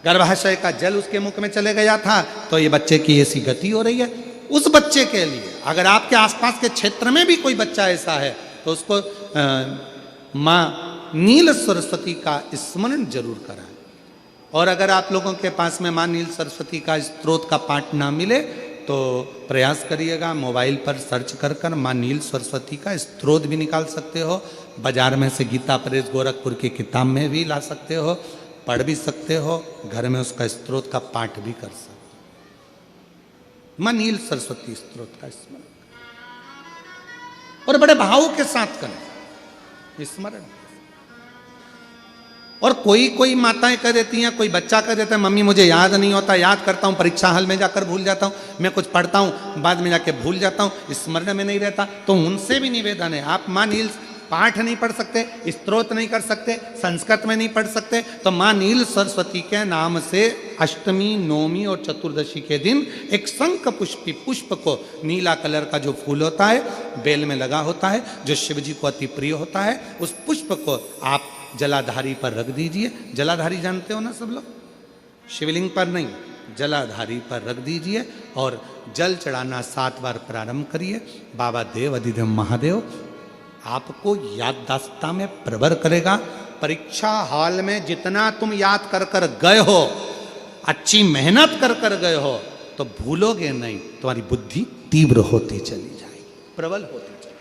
गर्भाशय का जल उसके मुख में चले गया था, तो ये बच्चे की ऐसी गति हो रही है। उस बच्चे के लिए अगर आपके आसपास के क्षेत्र में भी कोई बच्चा ऐसा है तो उसको माँ नील सरस्वती का स्मरण जरूर कराएं। और अगर आप लोगों के पास में माँ नील सरस्वती का स्तोत्र का पाठ ना मिले तो प्रयास करिएगा, मोबाइल पर सर्च कर कर माँ नील सरस्वती का स्तोत्र भी निकाल सकते हो। बाजार में से गीता प्रेस गोरखपुर की किताब में भी ला सकते हो, पढ़ भी सकते हो, घर में उसका स्तोत्र का पाठ भी कर सकते हो। माँ नील सरस्वती स्तोत्र का स्मरण और बड़े भाव के साथ करें स्मरण। और कोई माताएं कह देती हैं, कोई बच्चा कह देता है मम्मी मुझे याद नहीं होता, याद करता हूं परीक्षा हॉल में जाकर भूल जाता हूं, मैं कुछ पढ़ता हूं बाद में जाके भूल जाता हूं, स्मरण में नहीं रहता। तो उनसे भी निवेदन है, आप माँ नील पाठ नहीं पढ़ सकते, स्तोत्र नहीं कर सकते, संस्कृत में नहीं पढ़ सकते, तो माँ नील सरस्वती के नाम से अष्टमी नवमी और चतुर्दशी के दिन एक शंख पुष्पी पुष्प को, नीला कलर का जो फूल होता है बेल में लगा होता है, जो शिव जी को अति प्रिय होता है, उस पुष्प को आप जलाधारी पर रख दीजिए। जलाधारी जानते हो ना सब लोग, शिवलिंग पर नहीं, जलाधारी पर रख दीजिए और जल चढ़ाना 7 बार प्रारंभ करिए। बाबा देव अधिदेव महादेव आपको याददाश्तता में प्रबर करेगा। परीक्षा हॉल में जितना तुम याद कर कर गए हो, अच्छी मेहनत कर कर गए हो, तो भूलोगे नहीं, तुम्हारी बुद्धि तीव्र होती चली जाएगी, प्रबल होती चली।